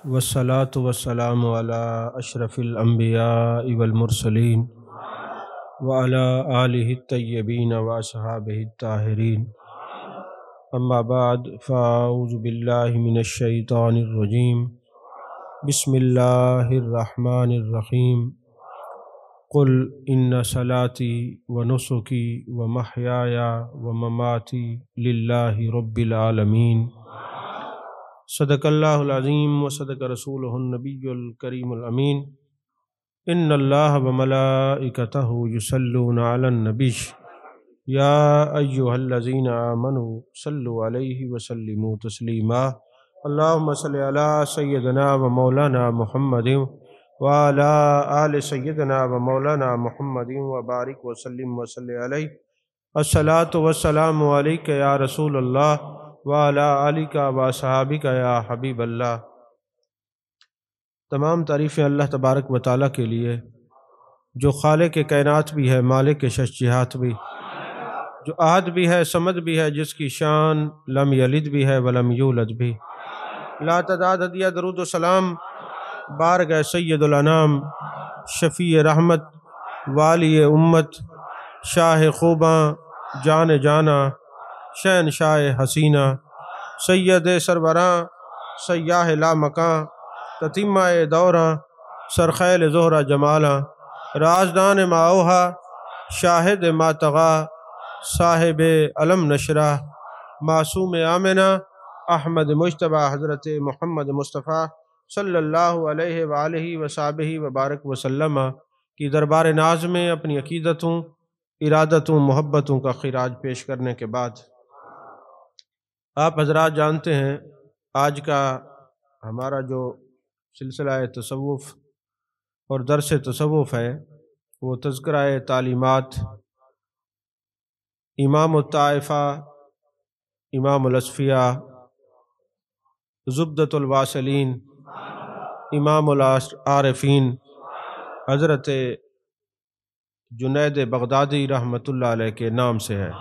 والصلاة والسلام على أشرف الأنبياء والمرسلين وعلى آله الطيبين وأصحابه الطاهرين. أما بعد فأعوذ بالله من الشيطان الرجيم. بسم الله الرحمن الرحيم. قل إن صلاتي ونسكي ومحياي ومماتي لله رب العالمين. صدق اللہ العظیم وصدق رسولہ النبی الکریم الامین. ان اللہ وملائکتہ یصلون علی النبی یا ایہا الذین آمنوا صلوا علیہ وسلموا تسلیما. اللہم صلی علی سیدنا و مولانا محمد وعلی آل سیدنا و مولانا محمد وبارک وسلم وصلی علیہ. الصلاۃ والسلام علیک یا رسول اللہ وعلی آلک و صحابک یا حبیب اللہ. تمام تعریفیں اللہ تبارک و تعالیٰ کے لیے جو خالق کائنات بھی ہے، مالک ششجہات بھی، جو احد بھی ہے، صمد بھی ہے، جس کی شان لم یلد بھی ہے ولم یولد بھی. لا تعداد ہدیہ درود و سلام بارگاہ سید الانام، شفیع رحمت، والی امت، شاہ خوباں، جان جانا، شہنشاہ حسینہ، سید سربراں، سیاہ لا مکاں، تتیمہ دوراں، سرخیل زہرہ جمالاں، رازدان ماوہا، شاہد ماتغا، صاحب علم نشرہ، معصوم آمنہ، احمد مجتبیٰ حضرت محمد مصطفیٰ صلی اللہ علیہ وآلہ وصحبہ وبارک وسلم کی دربار ناز میں اپنی عقیدتوں، ارادتوں، محبتوں کا خراج پیش کرنے کے بعد، آپ حضرات جانتے ہیں آج کا ہمارا جو سلسلہ تصوف اور درس تصوف ہے وہ تذکرہ تعلیمات امام الطائفہ، امام الاصفیاء، زبدۃ الواصلین، امام العارفین حضرت جنید بغدادی رحمۃ اللہ علیہ کے نام سے ہے.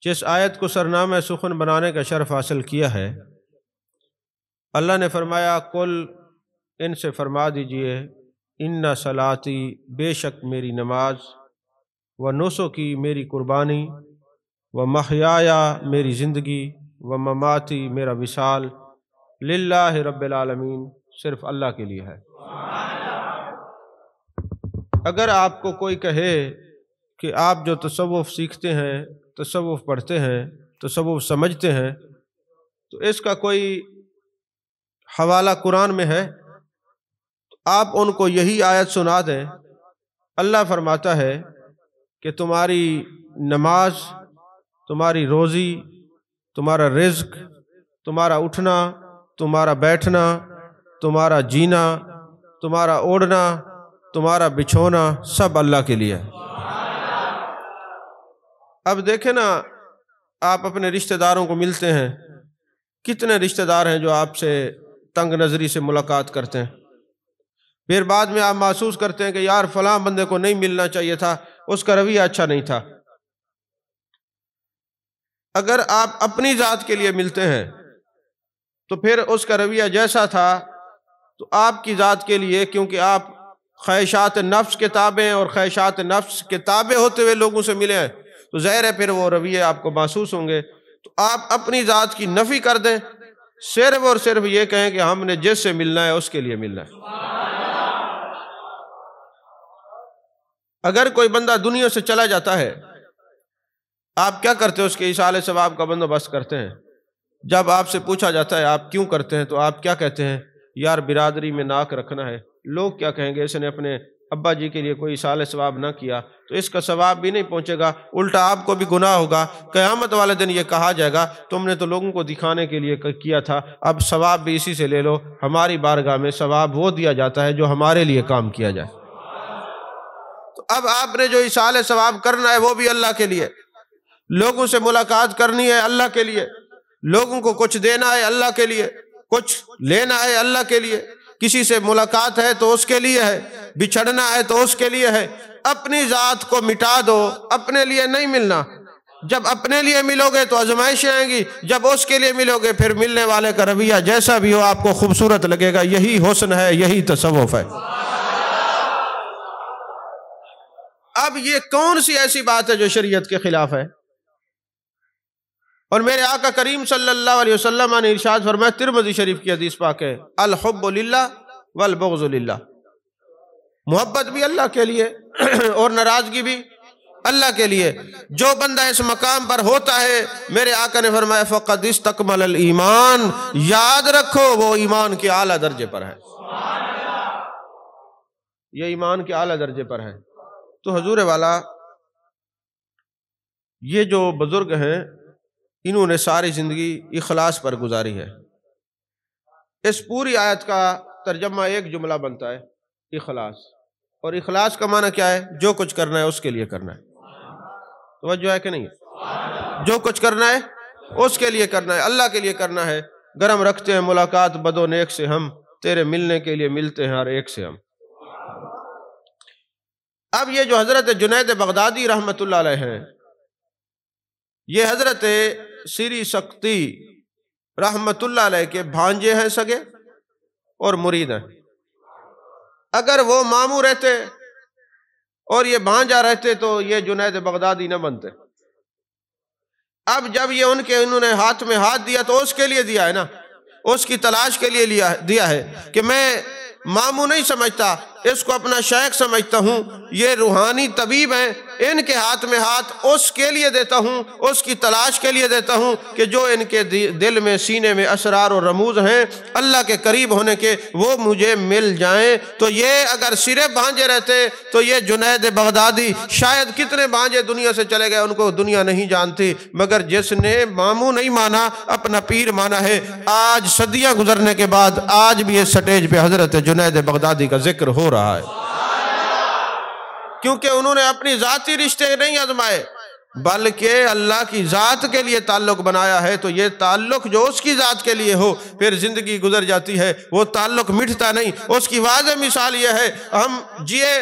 جس آیت کو سرنامہ سخن بنانے کا شرف حاصل کیا ہے، اللہ نے فرمایا قل، ان سے فرما دیجئے، ان صلاتی، بے شک میری نماز، و نسکی، میری قربانی، و محیایا، میری زندگی، و مماتی، میرا وصال، للہ رب العالمین، صرف اللہ کے لیے ہے. اگر آپ کو کوئی کہے کہ آپ جو تصوف سیکھتے ہیں، تصوف پڑھتے ہیں، تصوف سمجھتے ہیں، تو اس کا کوئی حوالہ قرآن میں ہے، تو آپ ان کو یہی آیت سنا دیں. اللہ فرماتا ہے کہ تمہاری نماز، تمہاری روزی، تمہارا رزق، تمہارا اٹھنا، تمہارا بیٹھنا، تمہارا جینا، تمہارا اوڑھنا، تمہارا بچھونا، سب اللہ کے لیے ہے. اب دیکھیں نا، آپ اپنے رشتہ داروں کو ملتے ہیں، کتنے رشتہ دار ہیں جو آپ سے تنگ نظری سے ملاقات کرتے ہیں، پھر بعد میں آپ محسوس کرتے ہیں کہ یار فلاں بندے کو نہیں ملنا چاہیے تھا، اس کا رویہ اچھا نہیں تھا. اگر آپ اپنی ذات کے لیے ملتے ہیں تو پھر اس کا رویہ جیسا تھا، تو آپ کی ذات کے لیے، کیونکہ آپ خواہشات نفس کے تابع ہیں اور خواہشات نفس کے تابع ہوتے ہوئے لوگوں سے ملے ہیں، تو ظاہر ہے پھر وہ رویے آپ کو محسوس ہوں گے. تو آپ اپنی ذات کی نفی کر دیں، صرف اور صرف یہ کہیں کہ ہم نے جس سے ملنا ہے اس کے لیے ملنا ہے. اگر کوئی بندہ دنیا سے چلا جاتا ہے، آپ کیا کرتے ہیں؟ اس کے ایصال ثواب کا بندوبست کرتے ہیں. جب آپ سے پوچھا جاتا ہے آپ کیوں کرتے ہیں، تو آپ کیا کہتے ہیں؟ یار برادری میں ناک رکھنا ہے، لوگ کیا کہیں گے، اس نے اپنے ابا جی کے لیے کوئی ایصال ثواب نہ کیا تو اس کا ثواب بھی نہیں پہنچے گا، الٹا آپ کو بھی گناہ ہوگا. قیامت والے دن یہ کہا جائے گا تم نے تو لوگوں کو دکھانے کے لیے کیا تھا، اب ثواب بھی اسی سے لے لو. ہماری بارگاہ میں ثواب وہ دیا جاتا ہے جو ہمارے لیے کام کیا جائے. تو اب آپ نے جو ایصال ثواب کرنا ہے وہ بھی اللہ کے لیے، لوگوں سے ملاقات کرنی ہے اللہ کے لیے، لوگوں کو کچھ دینا ہے اللہ کے لیے، کچھ لینا ہے اللہ کے لیے، کسی سے ملاقات ہے تو اس کے لیے ہے، بچھڑنا ہے تو اس کے لیے ہے. اپنی ذات کو مٹا دو، اپنے لیے نہیں ملنا. جب اپنے لیے ملو گے تو آزمائشیں آئیں گی، جب اس کے لیے ملو گے پھر ملنے والے کا رویہ جیسا بھی ہو آپ کو خوبصورت لگے گا۔ یہی حسن ہے، یہی تصوف ہے۔ اب یہ کون سی ایسی بات ہے جو شریعت کے خلاف ہے؟ اور میرے آقا کریم صلی اللہ علیہ وسلم نے ارشاد فرمایا، ترمذی شریف کی حدیث پاک ہے، الحب للہ والبغض للہ، محبت بھی اللہ کے لیے اور ناراضگی بھی اللہ کے لیے۔ جو بندہ اس مقام پر ہوتا ہے، میرے آقا نے فرمایا فقد استکمل الایمان، یاد رکھو وہ ایمان کے اعلیٰ درجے پر ہے، یہ ایمان کے اعلیٰ درجے پر ہے۔ تو حضور والا یہ جو بزرگ ہیں انہوں نے ساری زندگی اخلاص پر گزاری ہے۔ اس پوری آیت کا ترجمہ ایک جملہ بنتا ہے، اخلاص۔ اور اخلاص کا معنی کیا ہے؟ جو کچھ کرنا ہے اس کے لیے کرنا ہے۔ توجہ ہے کہ نہیں؟ جو کچھ کرنا ہے اس کے لیے کرنا ہے، اللہ کے لیے کرنا ہے۔ گرم رکھتے ہیں ملاقات بد و نیک سے ہم، تیرے ملنے کے لیے ملتے ہیں ہر ایک سے ہم۔ اب یہ جو حضرت جنید بغدادی رحمت اللہ علیہ ہیں، یہ حضرت سری سکتی رحمت اللہ علیہ کے بھانجے ہیں سگے اور مرید ہیں۔ اگر وہ ماموں رہتے اور یہ بھانجا رہتے تو یہ جنید بغدادی نہ بنتے۔ اب جب یہ انہوں نے ہاتھ میں ہاتھ دیا تو اس کے لیے دیا ہے نا، اس کی تلاش کے لیے دیا ہے کہ میں ماموں نہیں سمجھتا، اس کو اپنا شیخ سمجھتا ہوں، یہ روحانی طبیب ہیں، ان کے ہاتھ میں ہاتھ اس کے لیے دیتا ہوں، اس کی تلاش کے لیے دیتا ہوں کہ جو ان کے دل میں سینے میں اسرار و رموز ہیں اللہ کے قریب ہونے کے، وہ مجھے مل جائیں۔ تو یہ اگر صرف بھانجے رہتے تو یہ جنید بغدادی شاید کتنے بھانجے دنیا سے چلے گئے، ان کو دنیا نہیں جانتی، مگر جس نے ماموں نہیں مانا اپنا پیر مانا ہے، آج صدیاں گزرنے کے بعد آج بھی اس سٹیج پہ حضرت جنید بغدادی کا ذکر ہو رہا ہے، کیونکہ انہوں نے اپنی ذاتی رشتے نہیں آزمائے بلکہ اللہ کی ذات کے لیے تعلق بنایا ہے۔ تو یہ تعلق جو اس کی ذات کے لیے ہو پھر زندگی گزر جاتی ہے، وہ تعلق مٹتا نہیں۔ اس کی واضح مثال یہ ہے، ہم جیے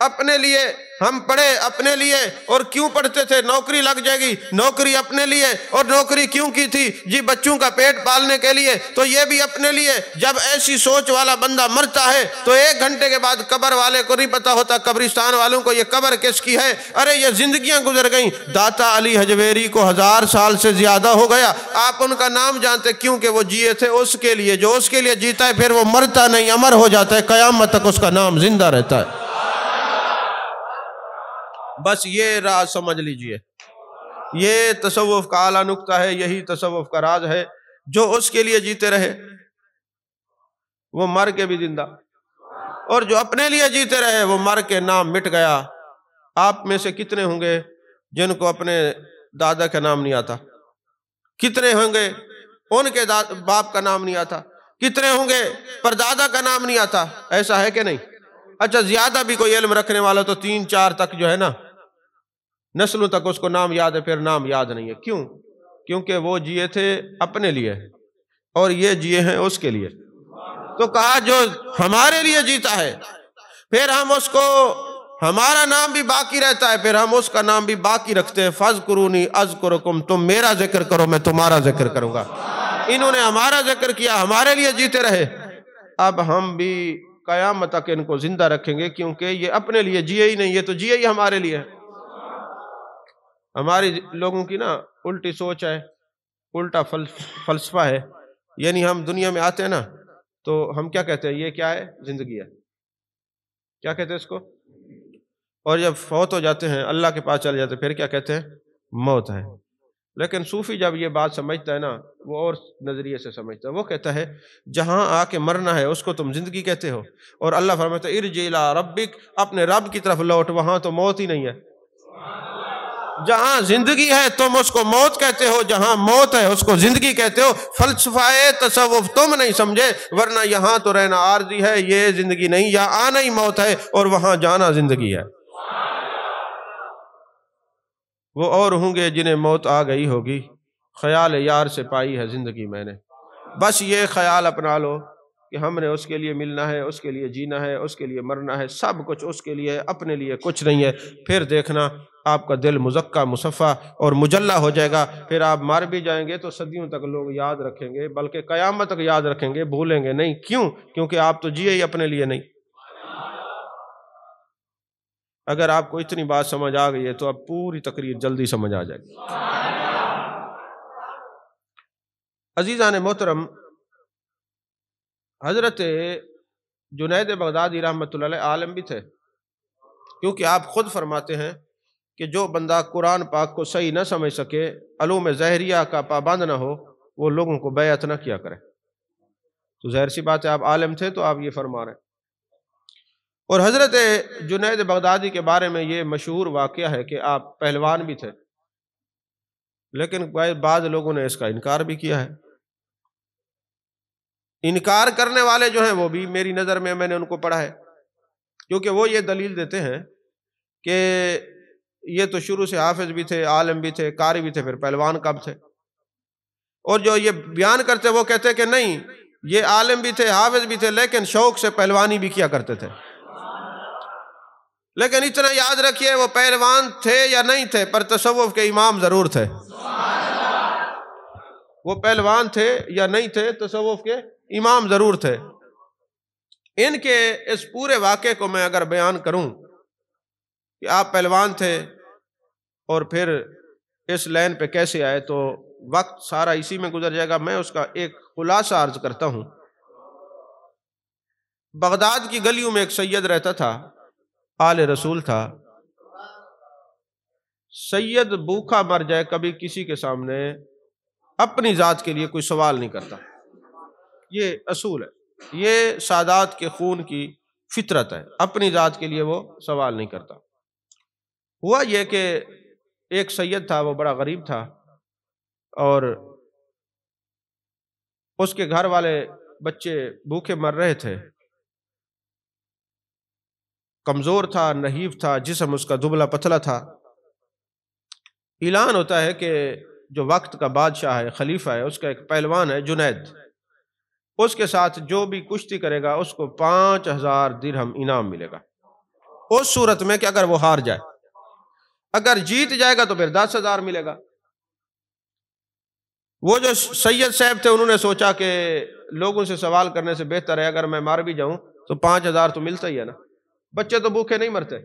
اپنے لیے، ہم پڑھے اپنے لیے، اور کیوں پڑھتے تھے؟ نوکری لگ جائے گی، نوکری اپنے لیے، اور نوکری کیوں کی تھی؟ جی بچوں کا پیٹ پالنے کے لیے، تو یہ بھی اپنے لیے۔ جب ایسی سوچ والا بندہ مرتا ہے تو 1 گھنٹے کے بعد قبر والے کو نہیں پتا ہوتا، قبرستان والوں کو، یہ قبر کس کی ہے؟ ارے یہ زندگیاں گزر گئیں، داتا علی حجویری کو 1000 سال سے زیادہ ہو گیا، آپ ان کا نام جانتے کیونکہ وہ جیے تھے اس کے لیے۔ جو اس کے لیے جیتا ہے پھر وہ مرتا نہیں، امر ہو جاتا ہے، قیامت تک اس کا نام زندہ رہتا ہے۔ بس یہ راز سمجھ لیجئے، یہ تصوف کا اعلیٰ نقطہ ہے، یہی تصوف کا راز ہے۔ جو اس کے لیے جیتے رہے وہ مر کے بھی زندہ، اور جو اپنے لیے جیتے رہے وہ مر کے نام مٹ گیا۔ آپ میں سے کتنے ہوں گے جن کو اپنے دادا کا نام نہیں آتا؟ کتنے ہوں گے ان کے باپ کا نام نہیں آتا؟ کتنے ہوں گے پردادا کا نام نہیں آتا؟ ایسا ہے کہ نہیں؟ اچھا زیادہ بھی کوئی علم رکھنے والا تو 3-4 تک جو ہے نا، نسلوں تک اس کو نام یاد ہے، پھر نام یاد نہیں ہے۔ کیوں؟ کیونکہ وہ جیے تھے اپنے لیے اور یہ جیے ہیں اس کے لیے۔ تو کہا جو ہمارے لیے جیتا ہے پھر ہم اس کو، ہمارا نام بھی باقی رہتا ہے، پھر ہم اس کا نام بھی باقی رکھتے ہیں۔ فَاذْكُرُونِي أَذْكُرُكُمْ، تم میرا ذکر کرو میں تمہارا ذکر کروں گا۔ انہوں نے ہمارا ذکر کیا، ہمارے لیے جیتے رہے، اب ہم بھی قیامت تک ان کو زندہ رکھیں گے، کیونکہ یہ اپنے لیے جیے ہی نہیں، یہ تو جیے ہی ہمارے لیے ہے۔ ہماری لوگوں کی نا الٹی سوچ ہے، الٹا فلسفہ ہے، یعنی ہم دنیا میں آتے ہیں نا تو ہم کیا کہتے ہیں؟ یہ کیا ہے؟ زندگی ہے۔ کیا کہتے ہیں اس کو؟ اور جب فوت ہو جاتے ہیں، اللہ کے پاس چلے جاتے ہیں، پھر کیا کہتے ہیں؟ موت ہے۔ لیکن صوفی جب یہ بات سمجھتا ہے نا، وہ اور نظریے سے سمجھتا ہے، وہ کہتا ہے جہاں آ کے مرنا ہے اس کو تم زندگی کہتے ہو، اور اللہ فرماتا ہے ارجع الی ربک، اپنے رب کی طرف لوٹ، وہاں تو موت ہی نہیں ہے۔ جہاں زندگی ہے تم اس کو موت کہتے ہو، جہاں موت ہے اس کو زندگی کہتے ہو۔ فلسفہ تصوف تم نہیں سمجھے، ورنہ یہاں تو رہنا عارضی ہے، یہ زندگی نہیں، یہاں آنا ہی موت ہے اور وہاں جانا زندگی ہے۔ وہ اور ہوں گے جنہیں موت آ گئی ہوگی، خیال یار سے پائی ہے زندگی میں نے۔ بس یہ خیال اپنا لو کہ ہم نے اس کے لیے ملنا ہے، اس کے لیے جینا ہے، اس کے لیے مرنا ہے، سب کچھ اس کے لیے، اپنے لیے کچھ نہیں ہے، پھر دیکھنا آپ کا دل مزکہ مصفہ اور مجلہ ہو جائے گا، پھر آپ مر بھی جائیں گے تو صدیوں تک لوگ یاد رکھیں گے، بلکہ قیامت تک یاد رکھیں گے، بھولیں گے نہیں۔ کیوں؟ کیونکہ آپ تو جیے ہی اپنے لیے نہیں۔ اگر آپ کو اتنی بات سمجھ آ گئی ہے تو اب پوری تقریر جلدی سمجھ آ جائے گی۔ عزیزان محترم، حضرت جنید بغدادی رحمۃ اللہ علیہ عالم بھی تھے، کیونکہ آپ خود فرماتے ہیں کہ جو بندہ قرآن پاک کو صحیح نہ سمجھ سکے، علوم ظاہریہ کا پابند نہ ہو، وہ لوگوں کو بیعت نہ کیا کرے۔ تو ظاہر سی بات ہے آپ عالم تھے تو آپ یہ فرما رہے ہیں۔ اور حضرت جنید بغدادی کے بارے میں یہ مشہور واقعہ ہے کہ آپ پہلوان بھی تھے، لیکن بعض لوگوں نے اس کا انکار بھی کیا ہے۔ انکار کرنے والے جو ہیں وہ بھی میری نظر میں نے ان کو پڑھا ہے، کیونکہ وہ یہ دلیل دیتے ہیں کہ یہ تو شروع سے حافظ بھی تھے، عالم بھی تھے، قاری بھی تھے، پھر پہلوان کب تھے؟ اور جو یہ بیان کرتے وہ کہتے کہ نہیں، یہ عالم بھی تھے، حافظ بھی تھے، لیکن شوق سے پہلوانی بھی کیا کرتے تھے۔ لیکن اتنا یاد رکھیے وہ پہلوان تھے یا نہیں تھے، پر تصوف کے امام ضرور تھے۔ وہ پہلوان تھے یا نہیں تھے، تصوف کے امام ضرور تھے۔ ان کے اس پورے واقعے کو میں اگر بیان کروں کہ آپ پہلوان تھے اور پھر اس لائن پہ کیسے آئے تو وقت سارا اسی میں گزر جائے گا۔ میں اس کا ایک خلاصہ عرض کرتا ہوں۔ بغداد کی گلیوں میں ایک سید رہتا تھا، آل رسول تھا۔ سید بھوکا مر جائے کبھی کسی کے سامنے اپنی ذات کے لیے کوئی سوال نہیں کرتا، یہ اصول ہے، یہ سادات کے خون کی فطرت ہے، اپنی ذات کے لیے وہ سوال نہیں کرتا۔ ہوا یہ کہ ایک سید تھا، وہ بڑا غریب تھا، اور اس کے گھر والے بچے بھوکے مر رہے تھے، کمزور تھا، نحیف تھا، جسم اس کا دبلا پتلا تھا۔ اعلان ہوتا ہے کہ جو وقت کا بادشاہ ہے، خلیفہ ہے، اس کا ایک پہلوان ہے جنید، اس کے ساتھ جو بھی کشتی کرے گا اس کو 5000 درہم انعام ملے گا، اس صورت میں کہ اگر وہ ہار جائے، اگر جیت جائے گا تو پھر 10,000 ملے گا۔ وہ جو سید صاحب تھے انہوں نے سوچا کہ لوگوں سے سوال کرنے سے بہتر ہے اگر میں مار بھی جاؤں تو 5000 تو ملتا ہی ہے نا، بچے تو بھوکے نہیں مرتے،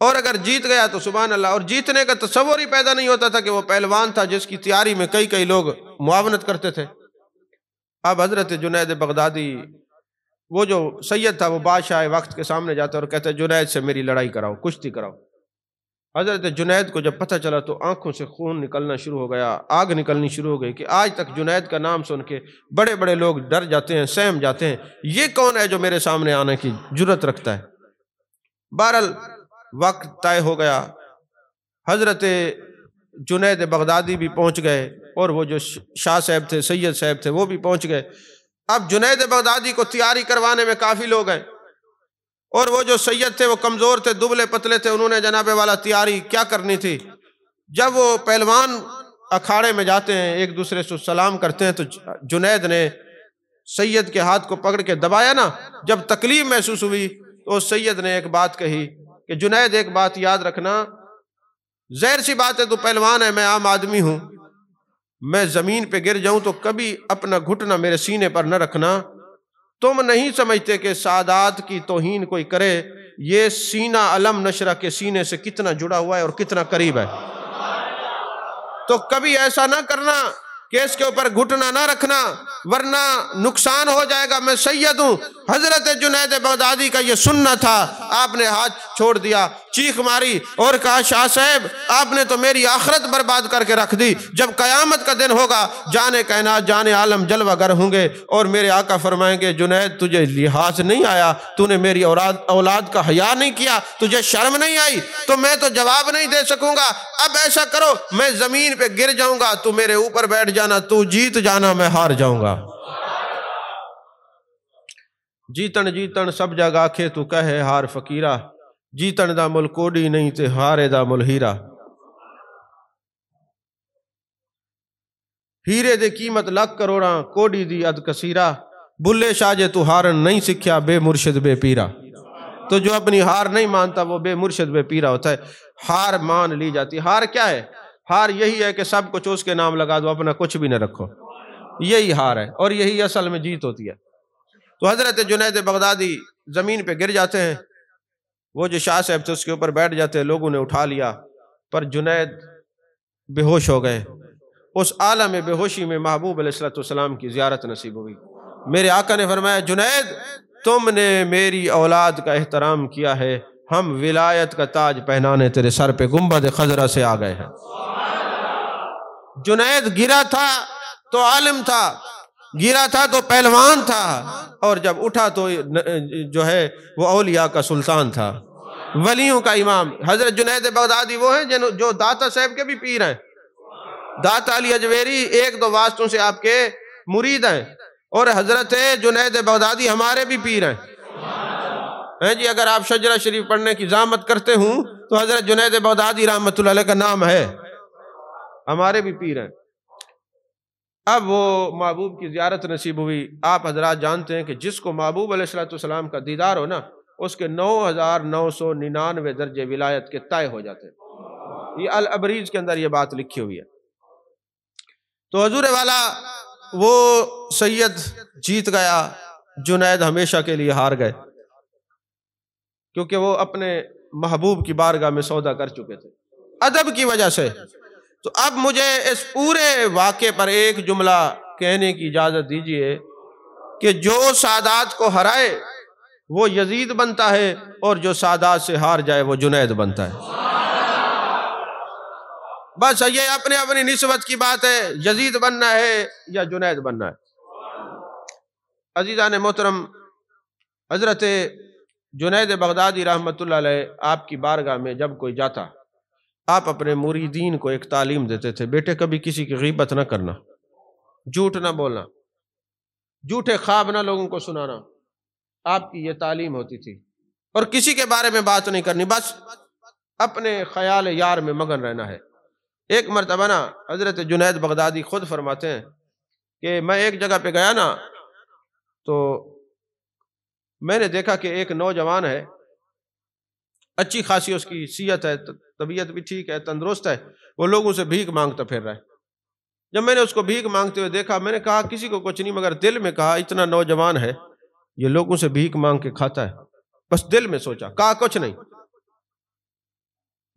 اور اگر جیت گیا تو سبحان اللہ۔ اور جیتنے کا تصور ہی پیدا نہیں ہوتا تھا کہ وہ پہلوان تھا جس کی تیاری میں کئی لوگ معاونت کرتے تھے۔ اب حضرت جنید بغدادی، وہ جو سید تھا، وہ بادشاہ وقت کے سامنے جاتا اور کہتا ہے جنید سے میری لڑائی کراؤ، کشتی کراؤ۔ حضرت جنید کو جب پتہ چلا تو آنکھوں سے خون نکلنا شروع ہو گیا، آگ نکلنی شروع ہو گئی کہ آج تک جنید کا نام سن کے بڑے لوگ ڈر جاتے ہیں، سہم جاتے ہیں، یہ کون ہے جو میرے سامنے آنے کی جرت رکھتا ہے۔ بہرحال وقت طے ہو گیا، حضرت جنید بغدادی بھی پہنچ گئے اور وہ جو شاہ صاحب تھے، سید صاحب تھے، وہ بھی پہنچ گئے۔ اب جنید بغدادی کو تیاری کروانے میں کافی لوگ ہیں، اور وہ جو سید تھے وہ کمزور تھے، دبلے پتلے تھے، انہوں نے جناب والا تیاری کیا کرنی تھی۔ جب وہ پہلوان اکھاڑے میں جاتے ہیں، ایک دوسرے سے سلام کرتے ہیں، تو جنید نے سید کے ہاتھ کو پکڑ کے دبایا نا، جب تکلیف محسوس ہوئی تو سید نے ایک بات کہی کہ جنید ایک بات یاد رکھنا، ظاہر سی بات ہے تو پہلوان ہے، میں عام آدمی ہوں، میں زمین پہ گر جاؤں تو کبھی اپنا گھٹنا میرے سینے پر نہ رکھنا۔ تم نہیں سمجھتے کہ سادات کی توہین کوئی کرے، یہ سینہ علم نشرہ کے سینے سے کتنا جڑا ہوا ہے اور کتنا قریب ہے، تو کبھی ایسا نہ کرنا کہ اس کے اوپر گھٹنا نہ رکھنا، ورنہ نقصان ہو جائے گا، میں سید ہوں۔ حضرت جنید بغدادی کا یہ سننا تھا، آپ نے ہاتھ چھوڑ دیا، چیخ ماری اور کہا شاہ صاحب آپ نے تو میری آخرت برباد کر کے رکھ دی، جب قیامت کا دن ہوگا جانے کائنات جانے عالم جلوہ گر ہوں گے اور میرے آقا فرمائیں گے جنید تجھے لحاظ نہیں آیا، تو نے میری اولاد کا حیا نہیں کیا، تجھے شرم نہیں آئی، تو میں تو جواب نہیں دے سکوں گا۔ اب ایسا کرو میں زمین پہ گر جاؤں گا، تو میرے اوپر بیٹھ جانا، تو جیت جانا، میں ہار جاؤں گا۔ جیتن سب جگ آکھے تو کہے ہار فقیرہ، جیتن دا مل کوڑی نہیں تے ہارے دا مل ہیرا۔ ہیرے دے قیمت 1,00,000 کروڑاں، کوڑی دی اد کثیرہ، بلے شاہ تو ہار نہیں سکھیا بے مرشد بے پیرا. تو جو اپنی ہار نہیں مانتا وہ بے مرشد بے پیرا ہوتا ہے. ہار مان لی جاتی ہے. ہار کیا ہے؟ ہار یہی ہے کہ سب کچھ اس کے نام لگا دو، اپنا کچھ بھی نہ رکھو. یہی ہار ہے، اور یہی اصل میں جیت ہوتی ہے. تو حضرت جنید بغدادی زمین پہ گر جاتے ہیں. وہ جو شاہ صاحب تھے اس کے اوپر بیٹھ جاتے ہیں. لوگوں نے اٹھا لیا، پر جنید بے ہوش ہو گئے. اس عالم بے ہوشی میں محبوب علیہ الصلوۃ والسلام کی زیارت نصیب ہوئی. میرے آقا نے فرمایا جنید تم نے میری اولاد کا احترام کیا ہے، ہم ولایت کا تاج پہنانے تیرے سر پہ گنبد خضرا سے آ گئے ہیں. جنید گرا تھا تو عالم تھا، گرا تھا تو پہلوان تھا، اور جب اٹھا تو جو ہے وہ اولیاء کا سلطان تھا، ولیوں کا امام. حضرت جنید بغدادی وہ ہیں جو داتا صاحب کے بھی پیر ہیں. داتا علی اجویری ایک دو واسطوں سے آپ کے مرید ہیں، اور حضرت جنید بغدادی ہمارے بھی پیر ہیں. جی اگر آپ شجرہ شریف پڑھنے کی زحمت کرتے ہوں تو حضرت جنید بغدادی رحمۃ اللہ علیہ کا نام ہے، ہمارے بھی پیر ہیں. اب وہ محبوب کی زیارت نصیب ہوئی. آپ حضرات جانتے ہیں کہ جس کو محبوب علیہ الصلوۃ والسلام کا دیدار ہو نا، اس کے 9999 درجے ولایت کے طے ہو جاتے ہیں. یہ الابریز کے اندر یہ بات لکھی ہوئی ہے. تو حضور والا وہ سید جیت گیا، جنید ہمیشہ کے لیے ہار گئے، کیونکہ وہ اپنے محبوب کی بارگاہ میں سودا کر چکے تھے ادب کی وجہ سے. تو اب مجھے اس پورے واقعے پر ایک جملہ کہنے کی اجازت دیجیے کہ جو سادات کو ہرائے وہ یزید بنتا ہے، اور جو سادات سے ہار جائے وہ جنید بنتا ہے. بس یہ اپنے اپنی نسبت کی بات ہے، یزید بننا ہے یا جنید بننا ہے. عزیزان محترم، حضرت جنید بغدادی رحمۃ اللہ علیہ آپ کی بارگاہ میں جب کوئی جاتا، آپ اپنے مریدین کو ایک تعلیم دیتے تھے، بیٹے کبھی کسی کی غیبت نہ کرنا، جھوٹ نہ بولنا، جھوٹے خواب نہ لوگوں کو سنانا. آپ کی یہ تعلیم ہوتی تھی. اور کسی کے بارے میں بات نہیں کرنی، بس اپنے خیال یار میں مگن رہنا ہے. ایک مرتبہ نا حضرت جنید بغدادی خود فرماتے ہیں کہ میں ایک جگہ پہ گیا نا، تو میں نے دیکھا کہ ایک نوجوان ہے، اچھی خاصی اس کی صحت ہے، طبیعت بھی ٹھیک ہے، تندرست ہے، وہ لوگوں سے بھیک مانگتا پھر رہا ہے. جب میں نے اس کو بھیک مانگتے ہوئے دیکھا، میں نے کہا کسی کو کچھ نہیں، مگر دل میں کہا اتنا نوجوان ہے، یہ لوگوں سے بھیک مانگ کے کھاتا ہے. بس دل میں سوچا، کہا کچھ نہیں.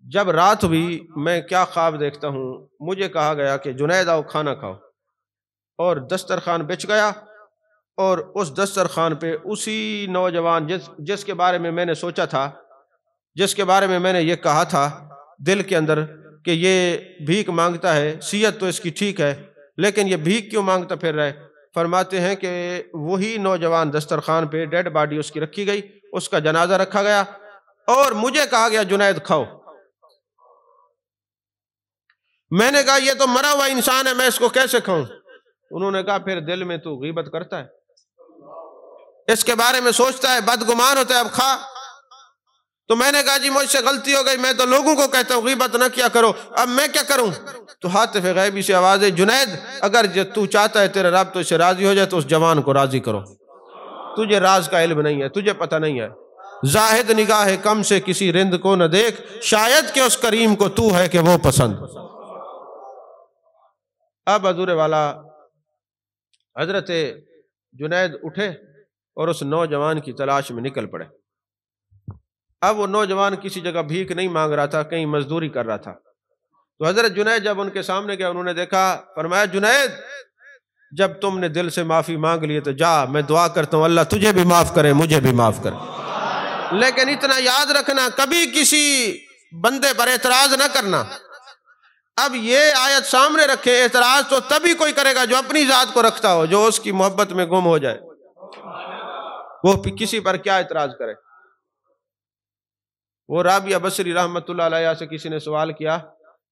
جب رات ہوئی میں کیا خواب دیکھتا ہوں، مجھے کہا گیا کہ جنید آؤ کھانا کھاؤ، اور دسترخوان بچھ گیا، اور اس دسترخوان پہ اسی نوجوان جس کے بارے میں میں نے سوچا تھا، جس کے بارے میں میں نے یہ کہا تھا دل کے اندر کہ یہ بھیک مانگتا ہے، صحت تو اس کی ٹھیک ہے لیکن یہ بھیک کیوں مانگتا پھر رہا ہے. فرماتے ہیں کہ وہی نوجوان دسترخوان پہ ڈیڈ باڈی اس کی رکھی گئی، اس کا جنازہ رکھا گیا، اور مجھے کہا گیا جنید کھاؤ. میں نے کہا یہ تو مرا ہوا انسان ہے، میں اس کو کیسے کھاؤں؟ انہوں نے کہا پھر دل میں تو غیبت کرتا ہے، اس کے بارے میں سوچتا ہے، بدگمان ہوتا ہے، اب کھا. تو میں نے کہا جی مجھ سے غلطی ہو گئی، میں تو لوگوں کو کہتا ہوں غیبت نہ کیا کرو، اب میں کیا کروں؟ تو حاطف غیبی سے آواز ہے، جنید اگر تو چاہتا ہے تیرا رب تو اس سے راضی ہو جائے تو اس جوان کو راضی کرو. تجھے راز کا علم نہیں ہے، تجھے پتہ نہیں ہے. زاہد نگاہ کم سے کسی رند کو نہ دیکھ، شاید کہ اس کریم کو تو ہے کہ وہ پسند. اب حضور والا حضرت جنید اٹھے اور اس نوجوان کی تلاش میں نکل پڑے. اب وہ نوجوان کسی جگہ بھیک نہیں مانگ رہا تھا، کہیں مزدوری کر رہا تھا. تو حضرت جنید جب ان کے سامنے گیا، انہوں نے دیکھا، فرمایا جنید جب تم نے دل سے معافی مانگ لی تو جا، میں دعا کرتا ہوں اللہ تجھے بھی معاف کرے، مجھے بھی معاف کرے، لیکن اتنا یاد رکھنا کبھی کسی بندے پر اعتراض نہ کرنا. اب یہ آیت سامنے رکھے، اعتراض تو تبھی کوئی کرے گا جو اپنی ذات کو رکھتا ہو، جو اس کی محبت میں گم ہو جائے، وہ کسی پر کیا اعتراض کرے. وہ رابعہ بصری رحمۃ اللہ علیہ سے کسی نے سوال کیا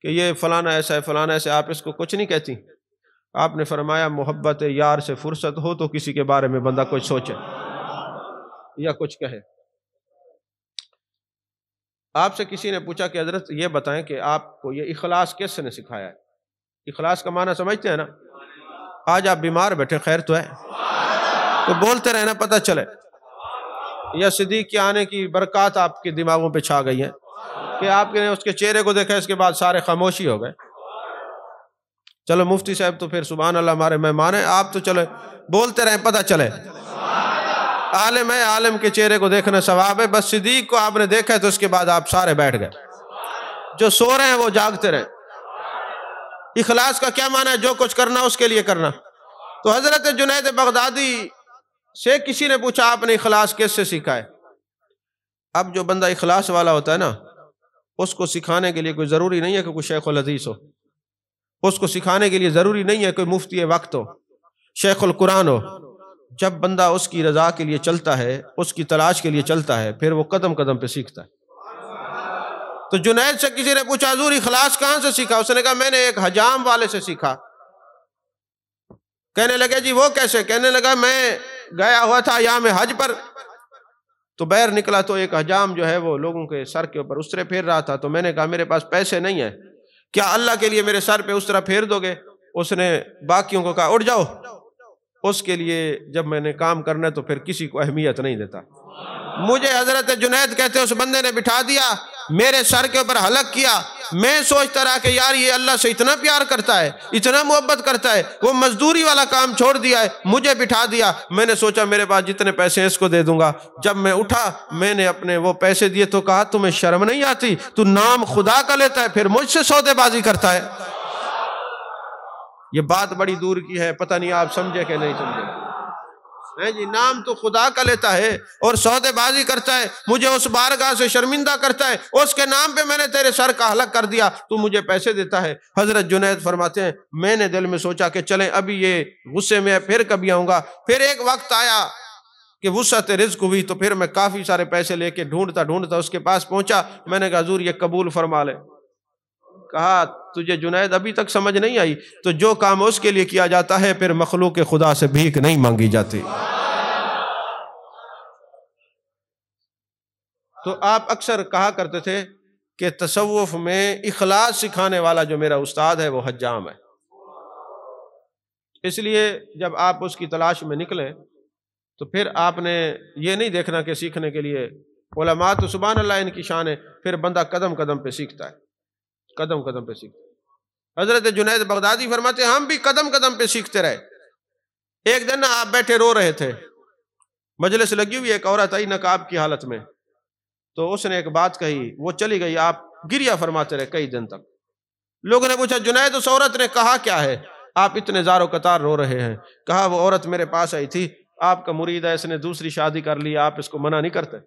کہ یہ فلانا ایسا ہے، فلانا ایسا ہے، آپ اس کو کچھ نہیں کہتی؟ آپ نے فرمایا محبت یار سے فرصت ہو تو کسی کے بارے میں بندہ کچھ سوچے یا کچھ کہے. آپ سے کسی نے پوچھا کہ حضرت یہ بتائیں کہ آپ کو یہ اخلاص کس نے سکھایا ہے؟ اخلاص کا معنی سمجھتے ہیں نا؟ آج آپ بیمار بیٹھے، خیر تو ہے؟ تو بولتے رہنا پتہ چلے. یا صدیق کے آنے کی برکات آپ کے دماغوں پہ چھا گئی ہیں کہ آپ نے اس کے چہرے کو دیکھا، اس کے بعد سارے خاموشی ہو گئے. چلو مفتی صاحب تو پھر سبحان اللہ ہمارے مہمان ہیں، آپ تو چلو بولتے رہیں پتہ چلے. عالم ہے، عالم کے چہرے کو دیکھنا ثواب ہے. بس صدیق کو آپ نے دیکھا ہے تو اس کے بعد آپ سارے بیٹھ گئے. جو سو رہے ہیں وہ جاگتے رہیں. اخلاص کا کیا معنی ہے؟ جو کچھ کرنا اس کے لیے کرنا. تو حضرت جنید بغدادی سے کسی نے پوچھا آپ نے اخلاص کیس سے سیکھا ہے؟ اب جو بندہ اخلاص والا ہوتا ہے نا، اس کو سکھانے کے لیے کوئی ضروری نہیں ہے کہ کوئی شیخ الحدیث ہو. اس کو سکھانے کے لیے ضروری نہیں ہے کوئی مفتی وقت ہو، شیخ القرآن ہو. جب بندہ اس کی رضا کے لیے چلتا ہے، اس کی تلاش کے لیے چلتا ہے، پھر وہ قدم قدم پہ سیکھتا ہے. تو جنید سے کسی نے پوچھا حضور اخلاص کہاں سے سیکھا؟ اس نے کہا میں نے ایک حجام والے سے سیکھا. کہنے لگے جی وہ کیسے؟ کہنے لگا میں گیا ہوا تھا ایام حج پر، تو باہر نکلا تو ایک حجام جو ہے وہ لوگوں کے سر کے اوپر اسرے پھیر رہا تھا. تو میں نے کہا میرے پاس پیسے نہیں ہیں، کیا اللہ کے لیے میرے سر پہ اسرا پھیر دو گے؟ اس نے باقیوں کو کہا اٹھ جاؤ. اس کے لیے جب میں نے کام کرنا ہے تو پھر کسی کو اہمیت نہیں دیتا. مجھے حضرت جنید کہتے ہیں اس بندے نے بٹھا دیا، میرے سر کے اوپر حلق کیا. میں سوچتا رہا کہ یار یہ اللہ سے اتنا پیار کرتا ہے، اتنا محبت کرتا ہے، وہ مزدوری والا کام چھوڑ دیا ہے، مجھے بٹھا دیا. میں نے سوچا میرے پاس جتنے پیسے ہیں اس کو دے دوں گا. جب میں اٹھا میں نے اپنے وہ پیسے دیے تو کہا تمہیں شرم نہیں آتی؟ تو نام خدا کا لیتا ہے پھر مجھ سے سودے بازی کرتا ہے. یہ بات بڑی دور کی ہے، پتہ نہیں آپ سمجھے کہ نہیں سمجھے. جی نام تو خدا کا لیتا ہے اور سودے بازی کرتا ہے، مجھے اس بارگاہ سے شرمندہ کرتا ہے. اس کے نام پہ میں نے تیرے سر کا حلق کر دیا، تو مجھے پیسے دیتا ہے. حضرت جنید فرماتے ہیں میں نے دل میں سوچا کہ چلیں ابھی یہ غصے میں ہے، پھر کبھی آؤں گا. پھر ایک وقت آیا کہ وسعت رزق ہوئی، تو پھر میں کافی سارے پیسے لے کے ڈھونڈتا اس کے پاس پہنچا. میں نے کہا حضور یہ قبول فرما لے. کہا تجھے جنید ابھی تک سمجھ نہیں آئی؟ تو جو کام اس کے لیے کیا جاتا ہے پھر مخلوق خدا سے بھیک نہیں مانگی جاتی. تو آپ اکثر کہا کرتے تھے کہ تصوف میں اخلاص سکھانے والا جو میرا استاد ہے وہ حجام ہے. اس لیے جب آپ اس کی تلاش میں نکلیں تو پھر آپ نے یہ نہیں دیکھنا کہ سیکھنے کے لیے علماء تو سبحان اللہ ان کی شان ہے، پھر بندہ قدم قدم پہ سیکھتا ہے، قدم قدم پہ سیکھتا ہے. حضرت جنید بغدادی فرماتے ہیں ہم بھی قدم قدم پہ سیکھتے رہے. ایک دن آپ بیٹھے رو رہے تھے، مجلس لگی ہوئی، ایک عورت آئی نقاب کی حالت میں، تو اس نے ایک بات کہی، وہ چلی گئی. آپ گریہ فرماتے رہے کئی دن تک. لوگوں نے پوچھا جنید اس عورت نے کہا کیا ہے آپ اتنے زار و قطار رو رہے ہیں؟ کہا وہ عورت میرے پاس آئی تھی، آپ کا مرید ہے، اس نے دوسری شادی کر لی، آپ اس کو منع نہیں کرتے؟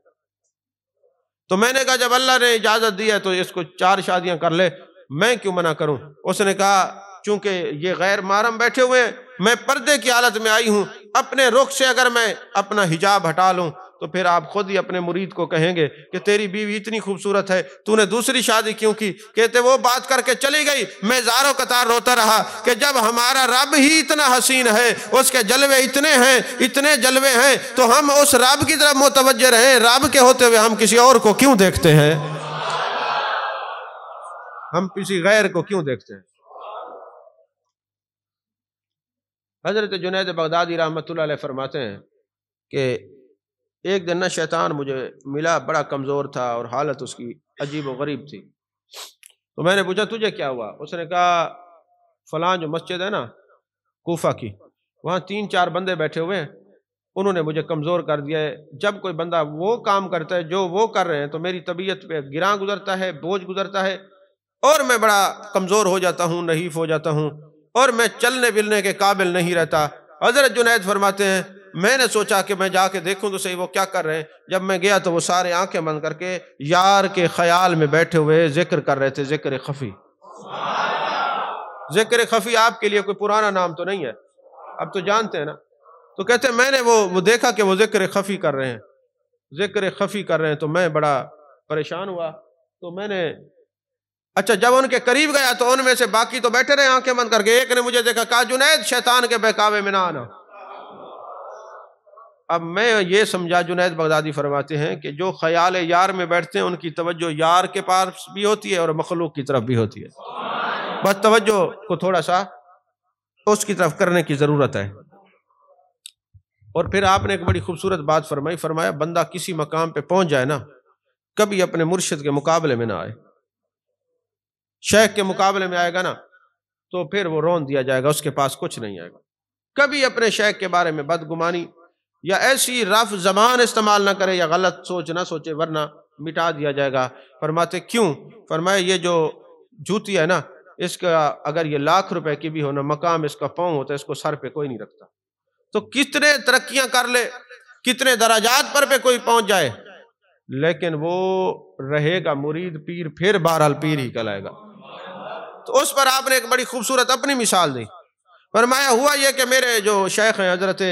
تو میں نے کہا جب اللہ نے اجازت دی ہے تو اس کو 4 شادیاں کر لے، میں کیوں منع کروں؟ اس نے کہا چونکہ یہ غیر محرم بیٹھے ہوئے ہیں، میں پردے کی حالت میں آئی ہوں، اپنے رخ سے اگر میں اپنا حجاب ہٹا لوں تو پھر آپ خود ہی اپنے مرید کو کہیں گے کہ تیری بیوی اتنی خوبصورت ہے، تو نے دوسری شادی کیوں کی؟ کہتے وہ بات کر کے چلی گئی. میں زار و قطار روتا رہا کہ جب ہمارا رب ہی اتنا حسین ہے، اس کے جلوے اتنے ہیں، اتنے جلوے ہیں، تو ہم اس رب کی طرف متوجہ رہیں. رب کے ہوتے ہوئے ہم کسی اور کو کیوں دیکھتے ہیں؟ ہم کسی غیر کو کیوں دیکھتے ہیں؟ حضرت جنید بغدادی رحمۃ اللہ علیہ فرماتے ہیں کہ ایک دن شیطان مجھے ملا، بڑا کمزور تھا اور حالت اس کی عجیب و غریب تھی. تو میں نے پوچھا تجھے کیا ہوا؟ اس نے کہا فلاں جو مسجد ہے نا کوفہ کی، وہاں 3-4 بندے بیٹھے ہوئے ہیں، انہوں نے مجھے کمزور کر دیا ہے. جب کوئی بندہ وہ کام کرتا ہے جو وہ کر رہے ہیں تو میری طبیعت پہ گراں گزرتا ہے، بوجھ گزرتا ہے، اور میں بڑا کمزور ہو جاتا ہوں، نحیف ہو جاتا ہوں، اور میں چلنے بلنے کے قابل نہیں رہتا. حضرت جنید فرماتے ہیں میں نے سوچا کہ میں جا کے دیکھوں تو صحیح وہ کیا کر رہے ہیں. جب میں گیا تو وہ سارے آنکھیں بند کر کے یار کے خیال میں بیٹھے ہوئے ذکر کر رہے تھے، ذکر خفی. ذکر خفی آپ کے لیے کوئی پرانا نام تو نہیں ہے، اب تو جانتے ہیں نا. تو کہتے ہیں میں نے وہ دیکھا کہ وہ ذکر خفی کر رہے ہیں، ذکر خفی کر رہے ہیں، تو میں بڑا پریشان ہوا. تو میں نے اچھا جب ان کے قریب گیا تو ان میں سے باقی تو بیٹھے رہے آنکھیں بند کر کے. ایک نے مجھے دیکھا، کہا جنید شیطان کے بہکاوے میں نہ آنا. اب میں یہ سمجھا، جنید بغدادی فرماتے ہیں کہ جو خیال یار میں بیٹھتے ہیں ان کی توجہ یار کے پاس بھی ہوتی ہے اور مخلوق کی طرف بھی ہوتی ہے. بس توجہ کو تھوڑا سا اس کی طرف کرنے کی ضرورت ہے. اور پھر آپ نے ایک بڑی خوبصورت بات فرمائی، فرمایا بندہ کسی مقام پہ پہنچ جائے نا، کبھی اپنے مرشد کے مقابلے میں نہ آئے، شیخ کے مقابلے میں آئے گا نا تو پھر وہ رون دیا جائے گا، اس کے پاس کچھ نہیں آئے گا۔ کبھی اپنے شیخ کے بارے میں بدگمانی یا ایسی رف زبان استعمال نہ کرے یا غلط سوچ نہ سوچے، ورنہ مٹا دیا جائے گا۔ فرماتے کیوں؟ فرمایا یہ جو جوتی ہے نا، اس کا اگر یہ ₹1,00,000 کی بھی ہو نا، مقام اس کا پاؤں ہوتا ہے، اس کو سر پہ کوئی نہیں رکھتا۔ تو کتنے ترقیاں کر لے، کتنے درجات پر پہ کوئی پہنچ جائے، لیکن وہ رہے گا مرید پیر، پھر بہرحال پیر ہی کہلائے گا۔ تو اس پر آپ نے ایک بڑی خوبصورت اپنی مثال دی۔ فرمایا ہوا یہ کہ میرے جو شیخ ہیں حضرت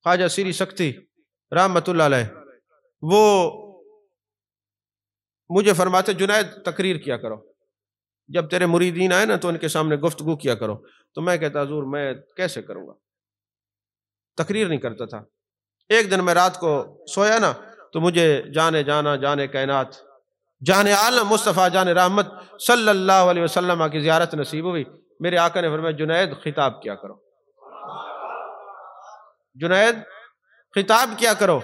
خواجہ سری سکتی رحمۃ اللہ علیہ، وہ مجھے فرماتے جنید تقریر کیا کرو، جب تیرے مریدین آئے نا تو ان کے سامنے گفتگو کیا کرو۔ تو میں کہتا حضور میں کیسے کروں گا، تقریر نہیں کرتا تھا۔ ایک دن میں رات کو سویا نا تو مجھے جانے جانا، جانے کائنات، جانے عالم مصطفیٰ جان رحمت صلی اللہ علیہ وسلم کی زیارت نصیب ہوئی۔ میرے آقا نے فرمایا جنید خطاب کیا کرو، جنید خطاب کیا کرو۔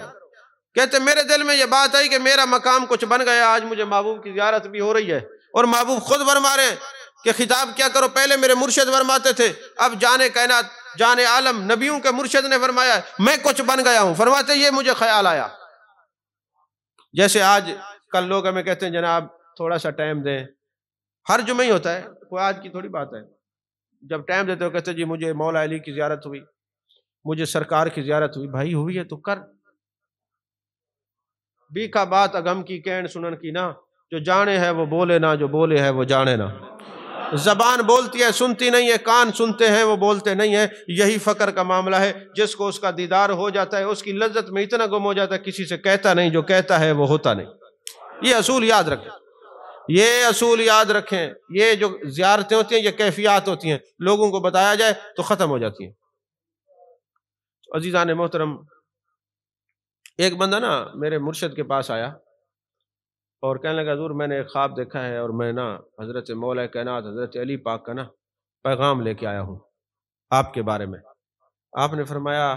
کہتے میرے دل میں یہ بات آئی کہ میرا مقام کچھ بن گیا، آج مجھے محبوب کی زیارت بھی ہو رہی ہے، اور محبوب خود فرما رہے ہیں کہ خطاب کیا کرو۔ پہلے میرے مرشد فرماتے تھے، اب جانے کائنات جانے عالم نبیوں کے مرشد نے فرمایا میں کچھ بن گیا ہوں۔ فرماتے یہ مجھے خیال آیا، جیسے آج کل لوگ ہمیں کہتے ہیں جناب تھوڑا سا ٹائم دیں، ہر جمعہ ہی ہوتا ہے، کوئی آج کی تھوڑی بات ہے۔ جب ٹائم دیتے ہو کہتے جی مجھے مولا علی کی زیارت ہوئی، مجھے سرکار کی زیارت ہوئی۔ بھائی ہوئی ہے تو کر، بیکا بات اگم کی کین سنن کی نا، جو جانے ہے وہ بولے نا، جو بولے ہے وہ جانے نا۔ زبان بولتی ہے سنتی نہیں ہے، کان سنتے ہیں وہ بولتے نہیں ہیں۔ یہی فقر کا معاملہ ہے، جس کو اس کا دیدار ہو جاتا ہے اس کی لذت میں اتنا گم ہو جاتا ہے کسی سے کہتا نہیں، جو کہتا ہے وہ ہوتا نہیں۔ یہ اصول یاد رکھیں، یہ اصول یاد رکھیں۔ یہ جو زیارتیں ہوتی ہیں یہ کیفیات ہوتی ہیں، لوگوں کو بتایا جائے تو ختم ہو جاتی ہیں۔ عزیزان محترم، ایک بندہ نا میرے مرشد کے پاس آیا اور کہنے لگا حضور میں نے ایک خواب دیکھا ہے، اور میں نا حضرت مولا کائنات حضرت علی پاک کا نا پیغام لے کے آیا ہوں آپ کے بارے میں۔ آپ نے فرمایا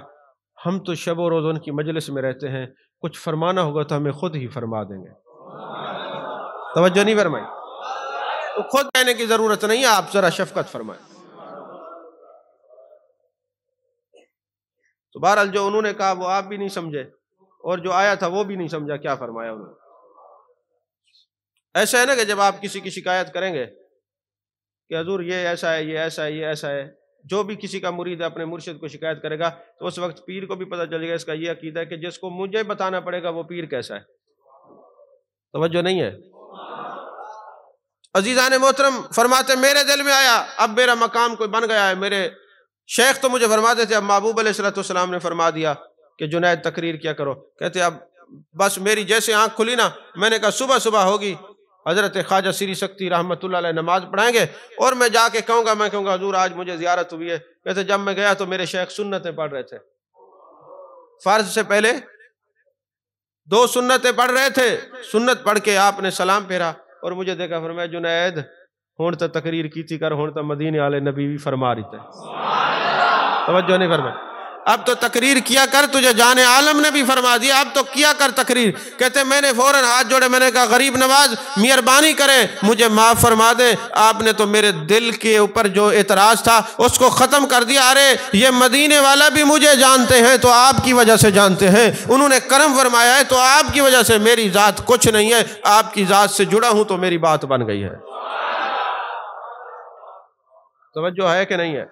ہم تو شب و روز ان کی مجلس میں رہتے ہیں، کچھ فرمانا ہوگا تو ہمیں خود ہی فرما دیں گے۔ توجہ نہیں فرمائی؟ تو خود کہنے کی ضرورت نہیں ہے، آپ ذرا شفقت فرمائیں۔ تو بہرحال جو انہوں نے کہا وہ آپ بھی نہیں سمجھے، اور جو آیا تھا وہ بھی نہیں سمجھا کیا فرمایا انہوں نے۔ ایسا ہے نا کہ جب آپ کسی کی شکایت کریں گے کہ حضور یہ ایسا ہے، یہ ایسا ہے، یہ ایسا ہے، جو بھی کسی کا مرید اپنے مرشد کو شکایت کرے گا تو اس وقت پیر کو بھی پتہ چلے گا اس کا یہ عقیدہ ہے کہ جس کو مجھے بتانا پڑے گا وہ پیر کیسا ہے۔ توجہ نہیں ہے؟ عزیزان محترم، فرماتے میرے دل میں آیا اب میرا مقام کوئی بن گیا ہے۔ میرے شیخ تو مجھے فرماتے تھے، اب محبوب علیہ السلام نے فرما دیا کہ جنید تقریر کیا کرو۔ کہتے اب بس میری جیسے آنکھ کھلی نا، میں نے کہا صبح صبح ہوگی حضرت خواجہ سری سکتی رحمت اللہ علیہ نماز پڑھائیں گے، اور میں جا کے کہوں گا حضور آج مجھے زیارت ہوئی ہے۔ کہتے جب میں گیا تو میرے شیخ سنتیں پڑھ رہے تھے، فرض سے پہلے 2 سنتیں پڑھ رہے تھے۔ سنت پڑھ کے آپ نے سلام پھیرا اور مجھے دیکھا، فرمایا جنید ہون تو تقریر کی تھی کر، ہون تو مدینے والے نبی بھی فرما رہی تھے۔ توجہ نہیں فرمائی؟ اب تو تقریر کیا کر، تجھے جانے عالم نے بھی فرما دیا، اب تو کیا کر تقریر۔ کہتے میں نے فوراً ہاتھ جوڑے، میں نے کہا غریب نواز مہربانی کرے مجھے معاف فرما دے، آپ نے تو میرے دل کے اوپر جو اعتراض تھا اس کو ختم کر دیا۔ ارے یہ مدینے والا بھی مجھے جانتے ہیں تو آپ کی وجہ سے جانتے ہیں، انہوں نے کرم فرمایا ہے تو آپ کی وجہ سے، میری ذات کچھ نہیں ہے، آپ کی ذات سے جڑا ہوں تو میری بات بن گئی ہے۔ توجہ ہے کہ نہیں ہے؟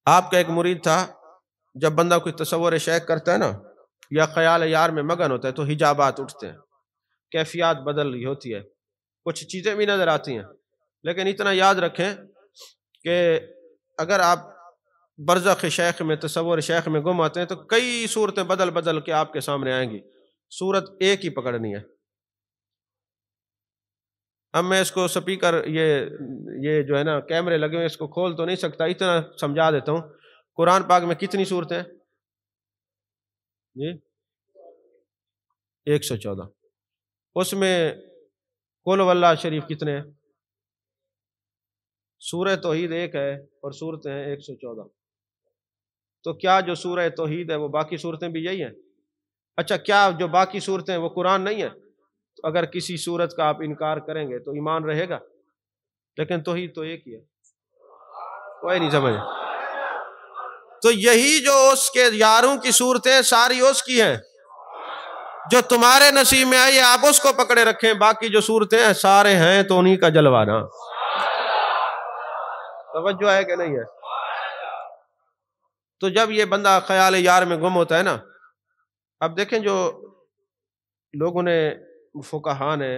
آپ کا ایک مرید تھا، جب بندہ کوئی تصور شیخ کرتا ہے نا یا خیال یار میں مگن ہوتا ہے تو حجابات اٹھتے ہیں، کیفیات بدل رہی ہوتی ہے، کچھ چیزیں بھی نظر آتی ہیں۔ لیکن اتنا یاد رکھیں کہ اگر آپ برزخ شیخ میں، تصور شیخ میں گم آتے ہیں تو کئی صورتیں بدل بدل کے آپ کے سامنے آئیں گی، صورت ایک ہی پکڑنی ہے۔ اب میں اس کو سپیکر یہ جو ہے نا کیمرے لگے ہوئے، اس کو کھول تو نہیں سکتا، اتنا سمجھا دیتا ہوں۔ قرآن پاک میں کتنی صورتیں ہیں جی؟ 114۔ اس میں قل واللہ شریف کتنے ہیں؟ سورہ توحید ایک ہے اور صورتیں ہیں 114۔ تو کیا جو سورہ توحید ہے وہ باقی صورتیں بھی یہی ہیں؟ اچھا کیا جو باقی صورتیں وہ قرآن نہیں ہے؟ تو اگر کسی صورت کا آپ انکار کریں گے تو ایمان رہے گا، لیکن توحید تو ایک ہی ہے، کوئی نہیں سمجھ۔ تو یہی جو اس کے یاروں کی صورتیں ساری اس کی ہیں، جو تمہارے نصیب میں آئی آپ اس کو پکڑے رکھیں، باقی جو صورتیں ہیں سارے ہیں تو انہی کا جلوہ نا۔ توجہ ہے کہ نہیں ہے؟ تو جب یہ بندہ خیال یار میں گم ہوتا ہے نا، اب دیکھیں جو لوگوں نے فقہا نے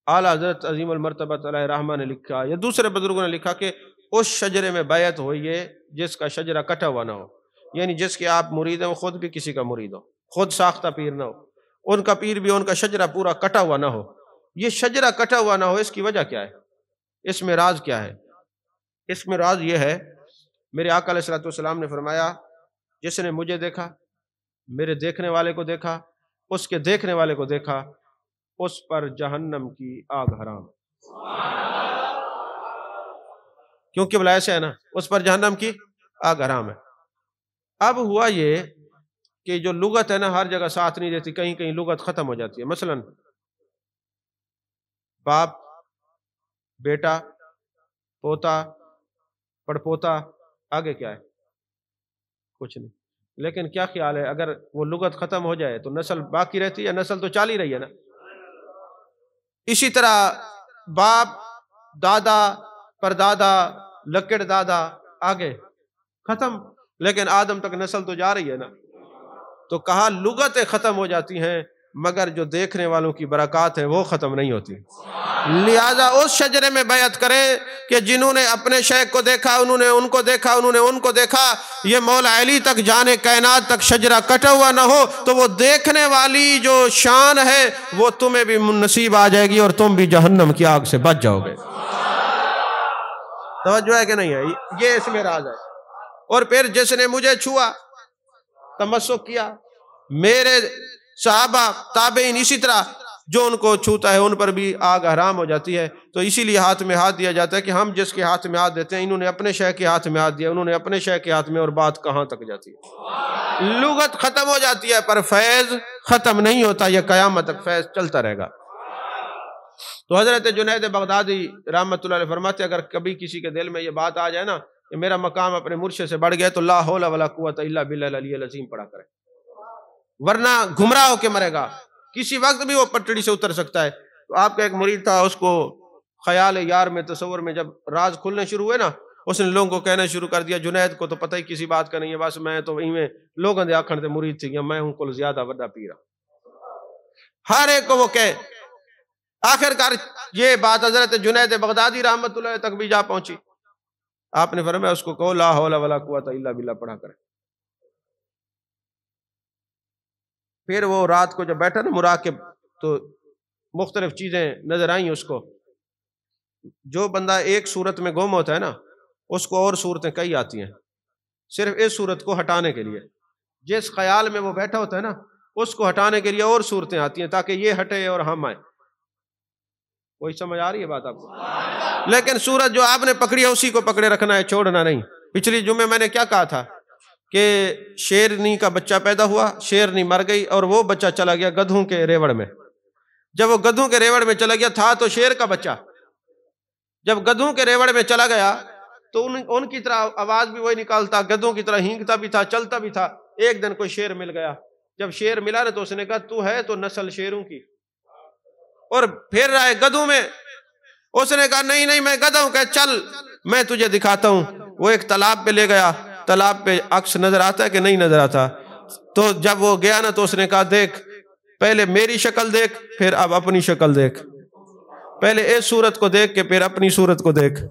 اعلیٰ حضرت عظیم المرتبہ علیہ رحمہ نے لکھا یا دوسرے بزرگوں نے لکھا کہ اس شجرے میں بیعت ہوئی ہے جس کا شجرہ کٹا ہوا نہ ہو، یعنی جس کے آپ مرید ہیں وہ خود بھی کسی کا مرید ہو، خود ساختہ پیر نہ ہو، ان کا پیر بھی ان کا شجرہ پورا کٹا ہوا نہ ہو۔ یہ شجرہ کٹا ہوا نہ ہو، اس کی وجہ کیا ہے؟ اس میں راز کیا ہے؟ اس میں راز یہ ہے، میرے آقا علیہ الصلوۃ والسلام نے فرمایا جس نے مجھے دیکھا، میرے دیکھنے والے کو دیکھا، اس کے دیکھنے والے کو دیکھا، اس پر جہنم کی آگ حرام ہے۔ کیونکہ بلا ایسے ہے نا، اس پر جہنم کی آگ حرام ہے۔ اب ہوا یہ کہ جو لغت ہے نا ہر جگہ ساتھ نہیں دیتی، کہیں کہیں لغت ختم ہو جاتی ہے۔ مثلا باپ، بیٹا، پوتا، پڑپوتا، آگے کیا ہے؟ کچھ نہیں۔ لیکن کیا خیال ہے اگر وہ لغت ختم ہو جائے تو نسل باقی رہتی ہے؟ نسل تو چال ہی رہی ہے نا۔ اسی طرح باپ، دادا، پردادا، لکڑ دادا، آگے ختم، لیکن آدم تک نسل تو جا رہی ہے نا۔ تو کہا لغتیں ختم ہو جاتی ہیں مگر جو دیکھنے والوں کی برکات ہیں وہ ختم نہیں ہوتی۔ لہذا اس شجرے میں بیعت کریں کہ جنہوں نے اپنے شیخ کو دیکھا، انہوں نے ان کو دیکھا، انہوں نے ان کو دیکھا، یہ مولا علی تک جانے کائنات تک شجرہ کٹا ہوا نہ ہو تو وہ دیکھنے والی جو شان ہے وہ تمہیں بھی نصیب آ جائے گی اور تم بھی جہنم کی آگ سے بچ جاؤ گے۔ توجہ ہے کہ نہیں ہے؟ یہ اس میں راز ہے۔ اور پھر جس نے مجھے چھوا، تمسک کیا، میرے صحابہ تابعین اسی طرح جو ان کو چھوتا ہے ان پر بھی آگ حرام ہو جاتی ہے۔ تو اسی لیے ہاتھ میں ہاتھ دیا جاتا ہے کہ ہم جس کے ہاتھ میں ہاتھ دیتے ہیں، انہوں نے اپنے شیخ کے ہاتھ میں ہاتھ دیا، انہوں نے اپنے شیخ کے ہاتھ میں، اور بات کہاں تک جاتی ہے؟ لغت ختم ہو جاتی ہے پر فیض ختم نہیں ہوتا، یہ قیامت تک فیض چلتا رہے گا۔ تو حضرت جنید بغدادی رحمۃ اللہ علیہ فرماتے اگر کبھی کسی کے دل میں یہ بات آ جائے نا کہ میرا مقام اپنے مرشد سے بڑھ گیا تو لا حول ولا قوت الا باللہ العلی العظیم پڑھا کرے، ورنہ گمراہ ہو کے مرے گا، کسی وقت بھی وہ پٹڑی سے اتر سکتا ہے۔ تو آپ کا ایک مرید تھا، اس کو خیال یار میں، تصور میں جب راز کھلنے شروع ہوئے نا، اس نے لوگوں کو کہنا شروع کر دیا جنید کو تو پتہ ہی کسی بات کا نہیں ہے، بس میں تو میں لوگوں دے آکھن تے مرید تھی، میں ہوں کل زیادہ وڈا پیرا، ہر ایک کو وہ کہے۔ آخر کار یہ بات حضرت جنید بغدادی رحمۃ اللہ تک بھی جا پہنچی۔ آپ نے فرمایا اس کو کہو لا حول ولا قوت الا باللہ پڑھا کرے۔ پھر وہ رات کو جب بیٹھا نا مراقب تو مختلف چیزیں نظر آئیں اس کو۔ جو بندہ ایک صورت میں گم ہوتا ہے نا اس کو اور صورتیں کئی آتی ہیں صرف اس صورت کو ہٹانے کے لیے۔ جس خیال میں وہ بیٹھا ہوتا ہے نا اس کو ہٹانے کے لیے اور صورتیں آتی ہیں تاکہ یہ ہٹے اور ہم آئیں۔ کوئی سمجھ آ رہی ہے بات آپ کو؟ لیکن صورت جو آپ نے پکڑی ہے اسی کو پکڑے رکھنا ہے، چھوڑنا نہیں۔ پچھلی جمعے میں نے کیا کہا تھا کہ شیرنی کا بچہ پیدا ہوا، شیرنی مر گئی اور وہ بچہ چلا گیا گدھوں کے ریوڑ میں۔ جب وہ گدھوں کے ریوڑ میں چلا گیا، تھا تو شیر کا بچہ، جب گدھوں کے ریوڑ میں چلا گیا تو ان کی طرح آواز بھی وہی نکالتا، گدھوں کی طرح ہینگتا بھی تھا، چلتا بھی تھا۔ ایک دن کوئی شیر مل گیا، جب شیر ملا نا تو اس نے کہا تو ہے تو نسل شیروں کی، اور پھر رہا ہے گدھوں میں۔ اس نے کہا نہیں نہیں میں گدھا ہوں، کہ چل میں تجھے دکھاتا ہوں۔ وہ ایک تالاب پہ لے گیا، تالاب پہ عکس نظر آتا ہے کہ نہیں نظر آتا؟ تو جب وہ گیا نا تو اس نے کہا دیکھ پہلے میری شکل دیکھ پھر اب اپنی شکل دیکھ، پہلے اس صورت کو دیکھ کے پھر اپنی صورت کو دیکھ۔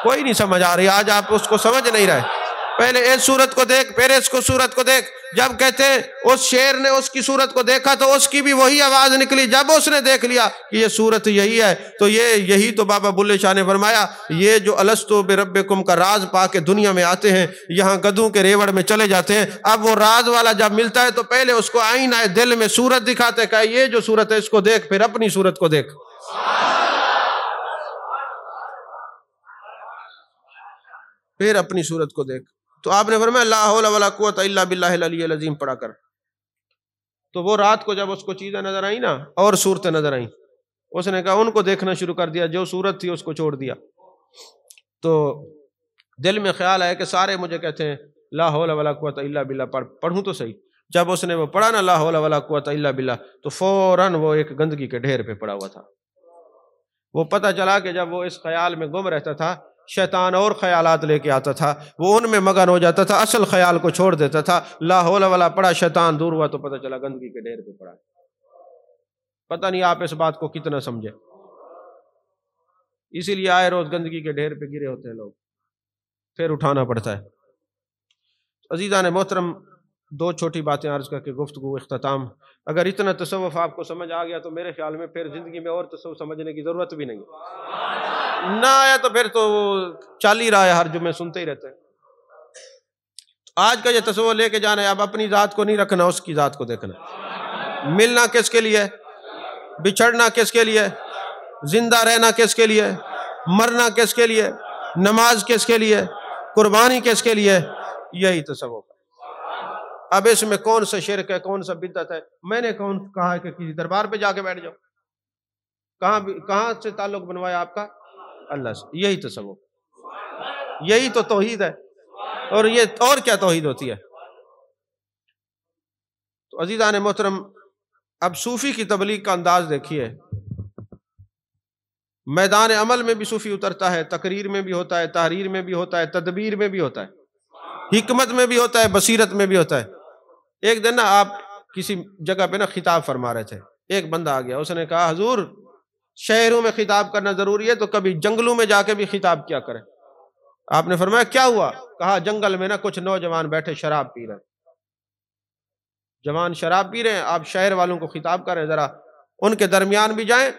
کوئی نہیں سمجھ آ رہی، آج آپ اس کو سمجھ نہیں رہے۔ پہلے اس صورت کو دیکھ پھر اس کو صورت کو دیکھ۔ جب کہتے ہیں اس شیر نے اس کی صورت کو دیکھا تو اس کی بھی وہی آواز نکلی، جب اس نے دیکھ لیا کہ یہ صورت یہی ہے تو یہی تو بابا بلے شاہ نے فرمایا یہ جو الستو بربکم کا راز پا کے دنیا میں آتے ہیں، یہاں گدھوں کے ریوڑ میں چلے جاتے ہیں، اب وہ راز والا جب ملتا ہے تو پہلے اس کو آئینہ دل میں صورت دکھاتے کہ یہ جو صورت ہے اس کو دیکھ پھر اپنی صورت کو دیکھ، پھر اپنی صورت کو دیکھ۔ تو آپ نے فرمایا لا حول ولا قوت الا باللہ العلی العظیم پڑھا کر. تو وہ رات کو جب اس کو چیزیں نظر آئیں نا اور صورتیں نظر آئیں، اس نے کہا ان کو دیکھنا شروع کر دیا، جو صورت تھی اس کو چھوڑ دیا. تو دل میں خیال آیا کہ سارے مجھے کہتے ہیں لا حول ولا قوت الا باللہ پڑھوں تو صحیح. جب اس نے وہ پڑھا نا لا حول ولا قوت الا باللہ، تو فوراً وہ ایک گندگی کے ڈھیر پہ پڑا ہوا تھا. وہ پتہ چلا کہ جب وہ اس خیال میں گم رہتا تھا، شیطان اور خیالات لے کے آتا تھا، وہ ان میں مگن ہو جاتا تھا، اصل خیال کو چھوڑ دیتا تھا. لا حول ولا پڑھا، شیطان دور ہوا تو پتہ چلا گندگی کے ڈھیر پہ پڑا. پتہ نہیں آپ اس بات کو کتنا سمجھے. اسی لیے آئے روز گندگی کے ڈھیر پہ گرے ہوتے ہیں لوگ، پھر اٹھانا پڑتا ہے. عزیزان محترم، دو چھوٹی باتیں عرض کر کے گفتگو اختتام. اگر اتنا تصوف آپ کو سمجھ آ گیا تو میرے خیال میں پھر زندگی میں اور تصوف سمجھنے کی ضرورت بھی نہیں. نہ آیا تو پھر تو چل ہی رہا ہے، ہر جمعے سنتے ہی رہتے ہیں. آج کا یہ تصوف لے کے جانا ہے، اب اپنی ذات کو نہیں رکھنا، اس کی ذات کو دیکھنا. ملنا کس کے لیے، بچھڑنا کس کے لیے، زندہ رہنا کس کے لیے، مرنا کس کے لیے، نماز کس کے لیے، قربانی کس کے لیے، یہی تصوف ہے. اب اس میں کون سا شرک ہے، کون سا بدعت ہے؟ میں نے کون کہا ہے کہ کسی دربار پہ جا کے بیٹھ جاؤ؟ کہاں سے تعلق بنوایا آپ کا؟ اللہ سے. یہی تصوف، یہی تو توحید ہے. اور کیا توحید ہوتی ہے؟ تو عزیزان محترم، اب صوفی کی تبلیغ کا انداز دیکھیے. میدان عمل میں بھی صوفی اترتا ہے، تقریر میں بھی ہوتا ہے، تحریر میں بھی ہوتا ہے، تدبیر میں بھی ہوتا ہے، حکمت میں بھی ہوتا ہے، بصیرت میں بھی ہوتا ہے. ایک دن نا آپ کسی جگہ پہ نا خطاب فرما رہے تھے، ایک بندہ آ گیا، اس نے کہا حضور شہروں میں خطاب کرنا ضروری ہے تو کبھی جنگلوں میں جا کے بھی خطاب کیا کریں. آپ نے فرمایا کیا ہوا؟ کہا جنگل میں نا کچھ نوجوان بیٹھے شراب پی رہے ہیں. جوان شراب پی رہے ہیں، آپ شہر والوں کو خطاب کریں، ذرا ان کے درمیان بھی جائیں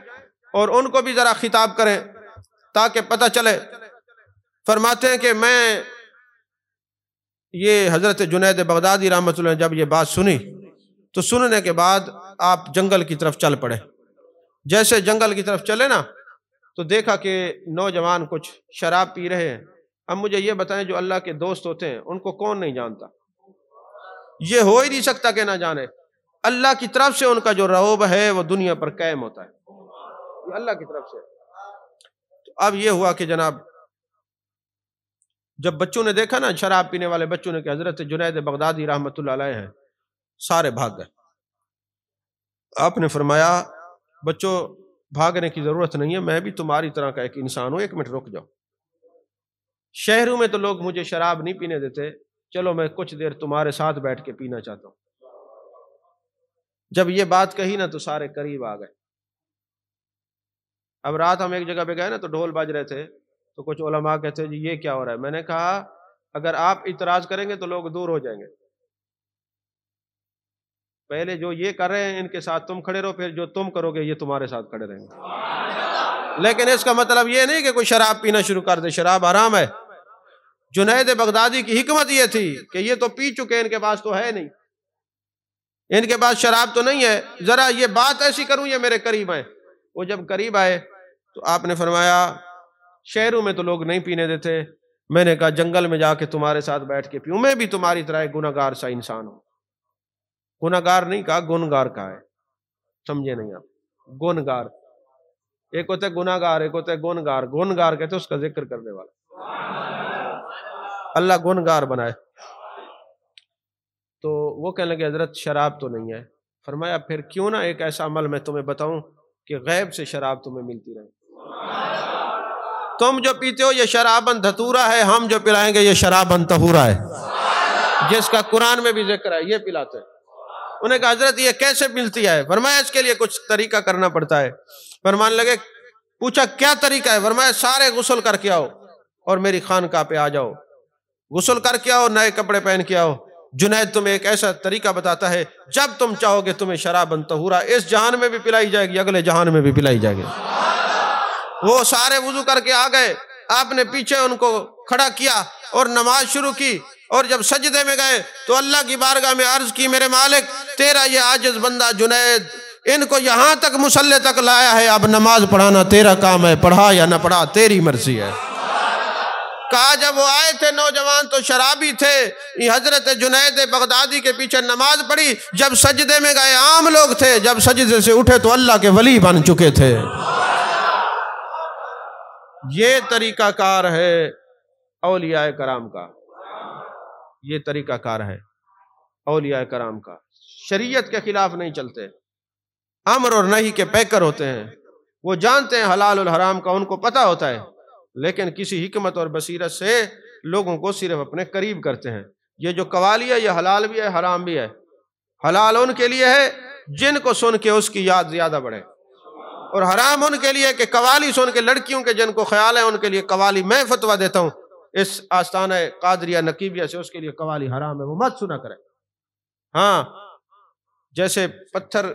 اور ان کو بھی ذرا خطاب کریں تاکہ پتہ چلے. فرماتے ہیں کہ میں یہ حضرت جنید بغدادی رحمۃ اللہ نے جب یہ بات سنی تو سننے کے بعد آپ جنگل کی طرف چل پڑے. جیسے جنگل کی طرف چلے نا تو دیکھا کہ نوجوان کچھ شراب پی رہے ہیں. اب مجھے یہ بتائیں، جو اللہ کے دوست ہوتے ہیں ان کو کون نہیں جانتا؟ یہ ہو ہی نہیں سکتا کہ نہ جانے. اللہ کی طرف سے ان کا جو رعب ہے وہ دنیا پر قائم ہوتا ہے، یہ اللہ کی طرف سے. تو اب یہ ہوا کہ جناب جب بچوں نے دیکھا نا، شراب پینے والے بچوں نے کہ حضرت جنید بغدادی رحمۃ اللہ علیہ ہیں، سارے بھاگ گئے. آپ نے فرمایا بچوں بھاگنے کی ضرورت نہیں ہے، میں بھی تمہاری طرح کا ایک انسان ہوں، ایک منٹ رک جاؤ. شہروں میں تو لوگ مجھے شراب نہیں پینے دیتے، چلو میں کچھ دیر تمہارے ساتھ بیٹھ کے پینا چاہتا ہوں. جب یہ بات کہی نا تو سارے قریب آ گئے. اب رات ہم ایک جگہ پہ گئے نا تو ڈھول بج رہے تھے، تو کچھ علماء کہتے ہیں جی یہ کیا ہو رہا ہے؟ میں نے کہا اگر آپ اعتراض کریں گے تو لوگ دور ہو جائیں گے. پہلے جو یہ کر رہے ہیں ان کے ساتھ تم کھڑے رہو، پھر جو تم کرو گے یہ تمہارے ساتھ کھڑے رہیں گے. لیکن اس کا مطلب یہ نہیں کہ کوئی شراب پینا شروع کر دے، شراب حرام ہے. جنید بغدادی کی حکمت یہ تھی کہ یہ تو پی چکے، ان کے پاس تو ہے نہیں، ان کے پاس شراب تو نہیں ہے، ذرا یہ بات ایسی کروں یہ میرے قریب آئے. وہ جب قریب آئے تو آپ نے فرمایا شہروں میں تو لوگ نہیں پینے دیتے، میں نے کہا جنگل میں جا کے تمہارے ساتھ بیٹھ کے پیوں، میں بھی تمہاری طرح ایک گناہگار سا انسان ہوں. گناہگار نہیں کہا، گنگار کہا ہے، سمجھے نہیں آپ؟ گنگار ایک ہوتا ہے گناہگار، ایک ہوتا ہے گنگار. گنگار کہتے ہیں اس کا ذکر کرنے والا. اللہ گنگار بنائے. تو وہ کہنے لگے حضرت شراب تو نہیں ہے. فرمایا پھر کیوں نہ ایک ایسا عمل میں تمہیں بتاؤں کہ غیب سے شراب تمہیں ملتی رہے. تم جو پیتے ہو یہ شرابن دھتورا ہے، ہم جو پلائیں گے یہ شرابن طہورا ہے، جس کا قرآن میں بھی ذکر ہے، یہ پلاتے ہیں. انہیں کہا حضرت یہ کیسے ملتی ہے؟ فرمایا اس کے لیے کچھ طریقہ کرنا پڑتا ہے. فرمانے لگے پوچھا کیا طریقہ ہے؟ فرمایا سارے غسل کر کے آؤ اور میری خانقاہ پہ آ جاؤ، غسل کر کے آؤ، نئے کپڑے پہن کے آؤ. جنید تمہیں ایک ایسا طریقہ بتاتا ہے جب تم چاہو گے تمہیں شرابن طہورا اس جہان میں بھی پلائی جائے گی، اگلے جہان میں بھی پلائی جائے گی. وہ سارے وضو کر کے آ گئے، آپ نے پیچھے ان کو کھڑا کیا اور نماز شروع کی. اور جب سجدے میں گئے تو اللہ کی بارگاہ میں عرض کی میرے مالک تیرا یہ عاجز بندہ جنید ان کو یہاں تک مصلی تک لایا ہے، اب نماز پڑھانا تیرا کام ہے، پڑھا یا نہ پڑھا تیری مرضی ہے. کہا جب وہ آئے تھے نوجوان تو شرابی تھے، حضرت جنید بغدادی کے پیچھے نماز پڑھی، جب سجدے میں گئے عام لوگ تھے، جب سجدے سے اٹھے تو اللہ کے ولی بن چکے تھے۔ یہ طریقہ کار ہے اولیاء کرام کا، یہ طریقہ کار ہے اولیاء کرام کا۔ شریعت کے خلاف نہیں چلتے، امر اور نہی کے پیکر ہوتے ہیں، وہ جانتے ہیں حلال اور حرام کا، ان کو پتہ ہوتا ہے، لیکن کسی حکمت اور بصیرت سے لوگوں کو صرف اپنے قریب کرتے ہیں۔ یہ جو قوالی ہے یہ حلال بھی ہے حرام بھی ہے۔ حلال ان کے لیے ہے جن کو سن کے اس کی یاد زیادہ بڑھے، اور حرام ان کے لیے کہ قوالی سن کے لڑکیوں کے جن کو خیال ہے ان کے لیے قوالی، میں فتویٰ دیتا ہوں اس آستانہ قادریہ نقیبیہ سے، اس کے لیے قوالی حرام ہے، وہ مت سنا کرے۔ ہاں جیسے پتھر،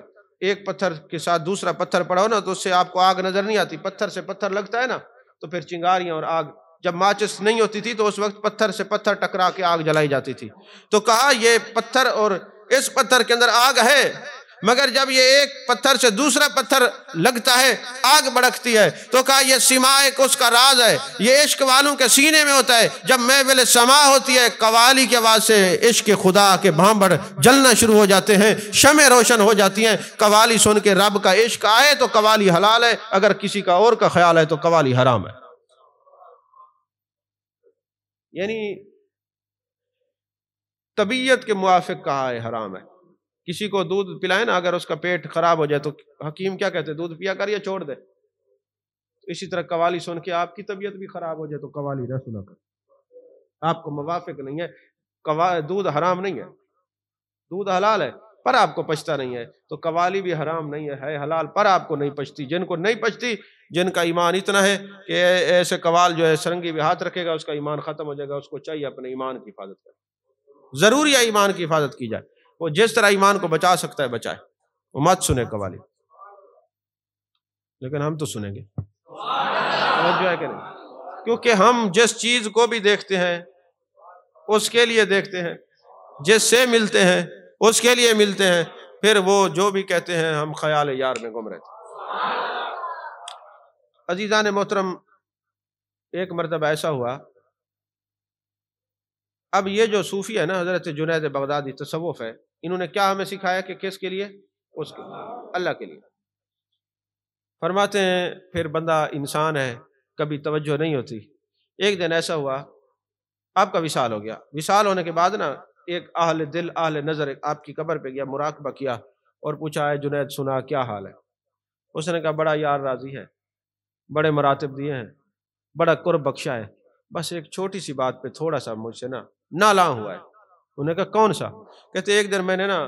ایک پتھر کے ساتھ دوسرا پتھر پڑا ہو نا تو اس سے آپ کو آگ نظر نہیں آتی، پتھر سے پتھر لگتا ہے نا تو پھر چنگاریاں اور آگ، جب ماچس نہیں ہوتی تھی تو اس وقت پتھر سے پتھر ٹکرا کے آگ جلائی جاتی تھی، تو کہا یہ پتھر اور اس پتھر کے اندر آگ ہے، مگر جب یہ ایک پتھر سے دوسرا پتھر لگتا ہے آگ بڑکتی ہے، تو کہا یہ سماع اس کا راز ہے، یہ عشق والوں کے سینے میں ہوتا ہے، جب محفل سماع ہوتی ہے قوالی کی آواز سے عشق خدا کے بھانبڑ جلنا شروع ہو جاتے ہیں، شمع روشن ہو جاتی ہیں۔ قوالی سن کے رب کا عشق آئے تو قوالی حلال ہے، اگر کسی کا اور کا خیال ہے تو قوالی حرام ہے۔ یعنی طبیعت کے موافق کہا ہے حرام ہے۔ کسی کو دودھ پلائے نا، اگر اس کا پیٹ خراب ہو جائے تو حکیم کیا کہتے ہیں؟ دودھ پیا کر یا چھوڑ دے۔ اسی طرح قوالی سن کے آپ کی طبیعت بھی خراب ہو جائے تو قوالی نہ سنا کر، آپ کو موافق نہیں ہے۔ دودھ حرام نہیں ہے، دودھ حلال ہے پر آپ کو پچتا نہیں ہے، تو قوالی بھی حرام نہیں ہے حلال پر آپ کو نہیں پچتی۔ جن کو نہیں پچتی، جن کا ایمان اتنا ہے کہ ایسے قوال جو ہے سرنگی بھی ہاتھ رکھے گا اس کا ایمان ختم ہو جائے گا، اس کو چاہیے اپنے ایمان کی حفاظت کرے، ضروری ہے ایمان کی حفاظت کی جائے، وہ جس طرح ایمان کو بچا سکتا ہے بچائے، وہ مت سنے قوالی۔ لیکن ہم تو سنیں گے، کیونکہ ہم جس چیز کو بھی دیکھتے ہیں اس کے لیے دیکھتے ہیں، جس سے ملتے ہیں اس کے لیے ملتے ہیں، پھر وہ جو بھی کہتے ہیں ہم خیال یار میں گم رہتے ہیں۔ عزیزان محترم، ایک مرتبہ ایسا ہوا، اب یہ جو صوفی ہے نا حضرت جنید بغدادی، تصوف ہے، انہوں نے کیا ہمیں سکھایا کہ کس کے لیے؟ اس کے لیے، اللہ کے لیے۔ فرماتے ہیں پھر بندہ انسان ہے، کبھی توجہ نہیں ہوتی۔ ایک دن ایسا ہوا آپ کا وصال ہو گیا، وصال ہونے کے بعد نا ایک اہل دل اہل نظر آپ کی قبر پہ گیا، مراقبہ کیا اور پوچھا ہے جنید سنا کیا حال ہے؟ اس نے کہا بڑا یار راضی ہے، بڑے مراتب دیے ہیں، بڑا قرب بخشا ہے، بس ایک چھوٹی سی بات پہ تھوڑا سا مجھ سے نا نالاں ہوا ہے۔ انہوں نے کہا کون سا؟ کہتے ایک دن میں نے نا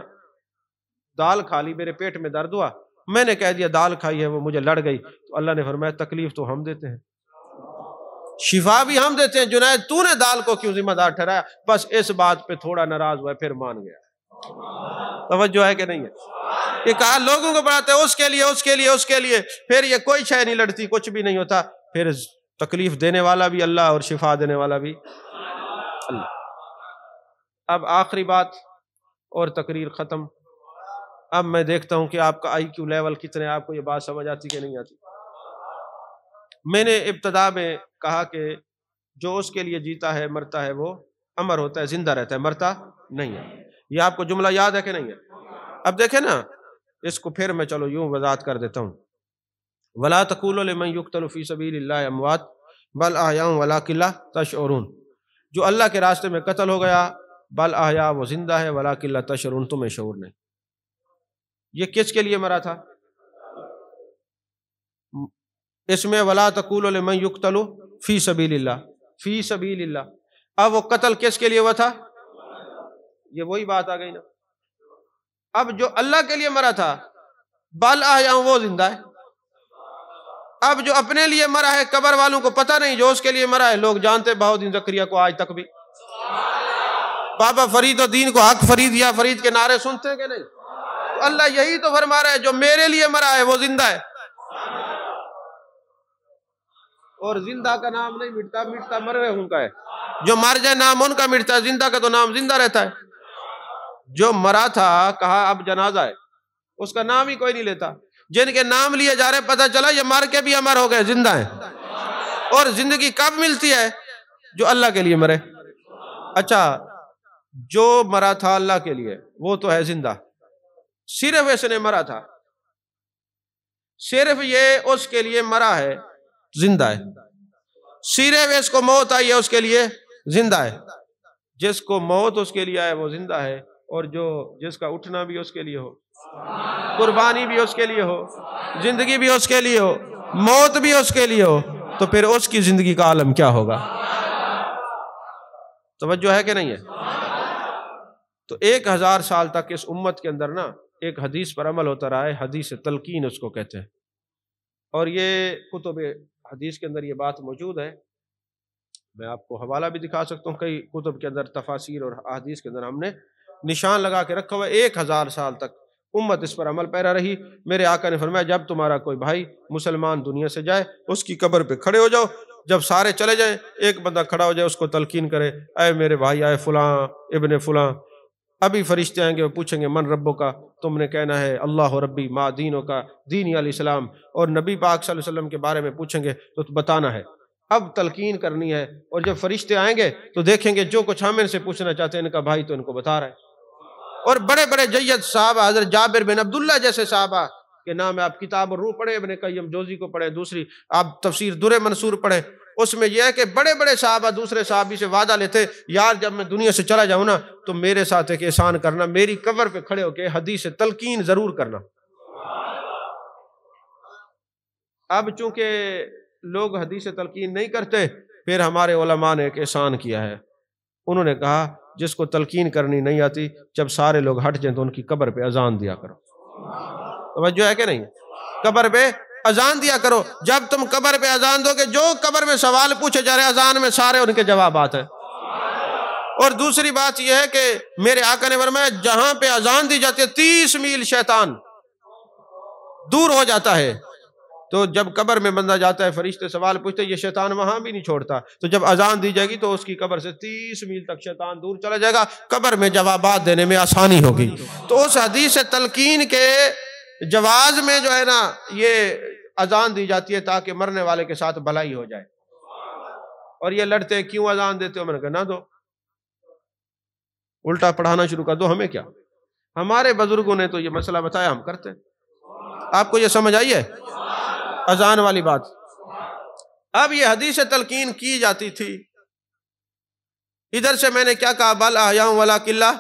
دال کھا لی، میرے پیٹ میں درد ہوا، میں نے کہہ دیا دال کھائی ہے، وہ مجھے لڑ گئی، تو اللہ نے فرمایا تکلیف تو ہم دیتے ہیں، شفا بھی ہم دیتے ہیں، جنید تو نے دال کو کیوں ذمہ دار ٹھہرایا؟ بس اس بات پہ تھوڑا ناراض ہوا ہے، پھر مان گیا۔ توجہ ہے کہ نہیں ہے؟ یہ کہا لوگوں کو بڑھاتے ہیں اس کے لیے اس کے لیے اس کے لیے، پھر یہ کوئی شے نہیں لڑتی، کچھ بھی نہیں ہوتا، پھر تکلیف دینے والا بھی اللہ اور شفا دینے والا بھی اللہ۔ اب آخری بات اور تقریر ختم۔ اب میں دیکھتا ہوں کہ آپ کا آئی کیو لیول کتنے، آپ کو یہ بات سمجھ آتی کہ نہیں آتی۔ میں نے ابتدا میں کہا کہ جو اس کے لیے جیتا ہے مرتا ہے وہ امر ہوتا ہے، زندہ رہتا ہے، مرتا نہیں ہے۔ یہ آپ کو جملہ یاد ہے کہ نہیں ہے؟ اب دیکھیں نا اس کو پھر میں چلو یوں وضاحت کر دیتا ہوں۔ وَلَا تَقُولُوا لِمَن يُقْتَلُ فِي سَبِيلِ اللَّهِ أَمْوَاتٌ بَلْ أَحْيَاءٌ وَلَٰكِن لَّا تَشْعُرُونَ۔ جو اللہ کے راستے میں قتل ہو گیا، بل احیا، وہ زندہ ہے، وَلَٰكِن لَّا تَشْعُرُونَ، تمہیں شعور نہیں۔ یہ کس کے لیے مرا تھا؟ اس میں وَلَا تَقُولُوا لِمَن يُقْتَلُ فِي سَبِيلِ اللَّهِ، فِي سَبِيلِ اللَّهِ، اب وہ قتل کس کے لیے ہوا تھا؟ یہ وہی بات آ گئی نا۔ اب جو اللہ کے لیے مرا تھا بل احیا، وہ زندہ ہے۔ اب جو اپنے لیے مرا ہے قبر والوں کو پتہ نہیں، جو اس کے لیے مرا ہے لوگ جانتے، بہاؤدین زکریا کو آج تک بھی، بابا فرید الدین کو حق فرید یا فرید کے نعرے سنتے ہیں کہ نہیں؟ تو اللہ یہی تو فرما رہا ہے جو میرے لیے مرا ہے وہ زندہ ہے، اور زندہ کا نام نہیں مٹتا، مٹتا مرے ان کا ہے۔ جو مر جائے نام ان کا مٹتا ہے، زندہ کا تو نام زندہ رہتا ہے۔ جو مرا تھا کہا اب جنازہ ہے، اس کا نام ہی کوئی نہیں لیتا۔ جن کے نام لیے جا رہے پتہ چلا یہ مر کے بھی امر ہو گئے، زندہ ہیں۔ اور زندگی کب ملتی ہے؟ جو اللہ کے لیے مرے. اچھا جو مرا تھا اللہ کے لیے وہ تو ہے زندہ، صرف اس نے مرا تھا، صرف یہ اس کے لیے مرا ہے، زندہ ہے. صرف اس کو موت آئی ہے اس کے لیے زندہ ہے. جس کو موت اس کے لیے آئے وہ زندہ ہے، اور جس کا اٹھنا بھی اس کے لیے ہو، قربانی بھی اس کے لیے ہو، زندگی بھی اس کے لیے ہو، موت بھی اس کے لیے ہو، تو پھر اس کی زندگی کا عالم کیا ہوگا؟ توجہ ہے کہ نہیں ہے؟ تو 1000 سال تک اس امت کے اندر نا ایک حدیث پر عمل ہوتا رہا ہے، حدیث تلقین اس کو کہتے ہیں. اور یہ کتب حدیث کے اندر یہ بات موجود ہے. میں آپ کو حوالہ بھی دکھا سکتا ہوں، کئی کتب کے اندر تفاسیر اور احادیث کے اندر ہم نے نشان لگا کے رکھا ہوا ہے. 1000 سال تک امت اس پر عمل پیرا رہی. میرے آقا نے فرمایا جب تمہارا کوئی بھائی مسلمان دنیا سے جائے اس کی قبر پہ کھڑے ہو جاؤ، جب سارے چلے جائیں ایک بندہ کھڑا ہو جائے، اس کو تلقین کرے، اے میرے بھائی، اے فلاں ابن فلاں. ابھی فرشتے آئیں گے، وہ پوچھیں گے من ربو کا، تم نے کہنا ہے اللہ ربی ما دینوں کا، دینی علیہ السلام. اور نبی پاک صلی اللہ علیہ وسلم کے بارے میں پوچھیں گے تو بتانا ہے. اب تلقین کرنی ہے، اور جب فرشتے آئیں گے تو دیکھیں گے جو کچھ ہم ان سے پوچھنا چاہتے ہیں ان کا بھائی تو ان کو بتا رہا ہے. اور بڑے بڑے جید صحابہ، حضرت جابر بن عبداللہ جیسے صحابہ کے نام ہے، آپ کتاب الروح پڑھیں، ابن قیم جوزی کو پڑھیں، دوسری آپ تفسیر در منصور پڑھیں، اس میں یہ ہے کہ بڑے بڑے صحابہ دوسرے صحابی سے وعدہ لیتے، یار جب میں دنیا سے چلا جاؤں نا تو میرے ساتھ ایک احسان کرنا، میری قبر پہ کھڑے ہو کے حدیث تلقین ضرور کرنا. اب چونکہ لوگ حدیث تلقین نہیں کرتے، پھر ہمارے علماء نے ایک احسان کیا ہے. انہوں نے کہا جس کو تلقین کرنی نہیں آتی، جب سارے لوگ ہٹ جائیں تو ان کی قبر پہ اذان دیا کرو. توجہ ہے کہ نہیں؟ قبر پہ اذان دیا کرو. جب تم قبر پہ اذان دو گے، جو قبر میں سوال پوچھے جا رہے اذان میں سارے ان کے جوابات ہیں. اور دوسری بات یہ ہے کہ میرے آقا نے فرمایا جہاں پہ اذان دی جاتی ہے 30 میل شیطان دور ہو جاتا ہے. تو جب قبر میں بندہ جاتا ہے فرشتے سوال پوچھتے، یہ شیطان وہاں بھی نہیں چھوڑتا. تو جب اذان دی جائے گی تو اس کی قبر سے 30 میل تک شیطان دور چلا جائے گا، قبر میں جوابات دینے میں آسانی ہوگی. تو اس حدیث تلقین کے جواز میں جو ہے نا یہ اذان دی جاتی ہے تاکہ مرنے والے کے ساتھ بھلائی ہو جائے. اور یہ لڑتے ہیں کیوں اذان دیتے ہو؟ میں نے کہا نہ دو، الٹا پڑھانا شروع کر دو، ہمیں کیا. ہمارے بزرگوں نے تو یہ مسئلہ بتایا، ہم کرتے ہیں. آپ کو یہ سمجھ آئی ہے اذان والی بات؟ اب یہ حدیث تلقین کی جاتی تھی. ادھر سے میں نے کیا کہا، بل احیاء ولکن لا،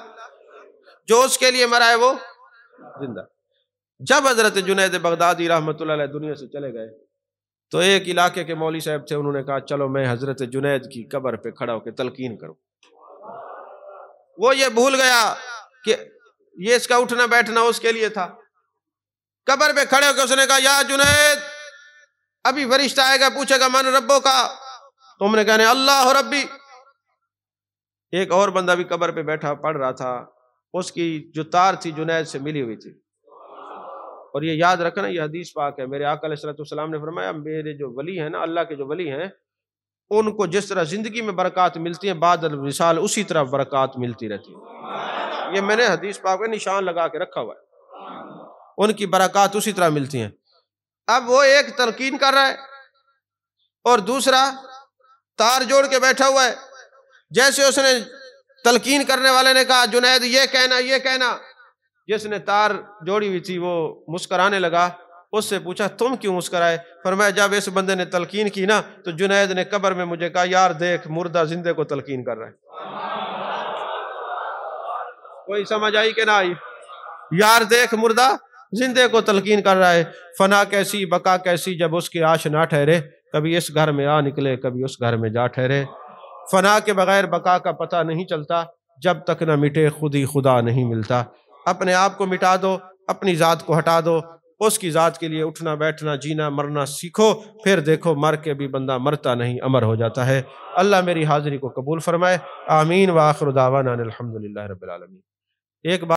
جو اس کے لیے مرا ہے وہ زندہ. جب حضرت جنید بغدادی رحمۃ اللہ علیہ دنیا سے چلے گئے تو ایک علاقے کے مولوی صاحب تھے، انہوں نے کہا چلو میں حضرت جنید کی قبر پہ کھڑا ہو کے تلقین کروں. وہ یہ بھول گیا کہ یہ اس کا اٹھنا بیٹھنا اس کے لیے تھا. قبر پہ کھڑے ہو کے اس نے کہا یا جنید، ابھی فرشتہ آئے گا پوچھے گا من ربو کا، تم نے کہنے اللہ ربی. ایک اور بندہ بھی قبر پہ بیٹھا پڑھ رہا تھا، اس کی جو تار تھی جنید سے ملی ہوئی تھی. اور یہ یاد رکھنا یہ حدیث پاک ہے، میرے آقا علیہ السلام نے فرمایا میرے جو ولی ہیں نا، اللہ کے جو ولی ہیں، ان کو جس طرح زندگی میں برکات ملتی ہیں بعد الوصال اسی طرح برکات ملتی رہتی ہے. یہ میں نے حدیث پاک میں نشان لگا کے رکھا ہوا ہے، ان کی برکات اسی طرح ملتی ہیں. اب وہ ایک تلقین کر رہا ہے اور دوسرا تار جوڑ کے بیٹھا ہوا ہے. جیسے اس نے تلقین کرنے والے نے کہا جنید یہ کہنا یہ کہنا، جس نے تار جوڑی ہوئی تھی وہ مسکرانے لگا. اس سے پوچھا تم کیوں مسکرائے؟ فرمایا جب اس بندے نے تلقین کی نا تو جنید نے قبر میں مجھے کہا یار دیکھ مردہ زندے کو تلقین کر رہا ہے. کوئی سمجھ آئی کہ نہ آئی؟ یار دیکھ مردہ زندے کو تلقین کر رہا ہے. فنا کیسی بقا کیسی جب اس کی آش نہ ٹھہرے، کبھی اس گھر میں آ نکلے کبھی اس گھر میں جا ٹھہرے. فنا کے بغیر بقا کا پتہ نہیں چلتا، جب تک نہ مٹے خود ہی خدا نہیں ملتا. اپنے آپ کو مٹا دو، اپنی ذات کو ہٹا دو، اس کی ذات کے لیے اٹھنا بیٹھنا جینا مرنا سیکھو، پھر دیکھو مر کے بھی بندہ مرتا نہیں امر ہو جاتا ہے. اللہ میری حاضری کو قبول فرمائے، آمین. وآخر دعوانا الحمدللہ رب العالمین. ایک بات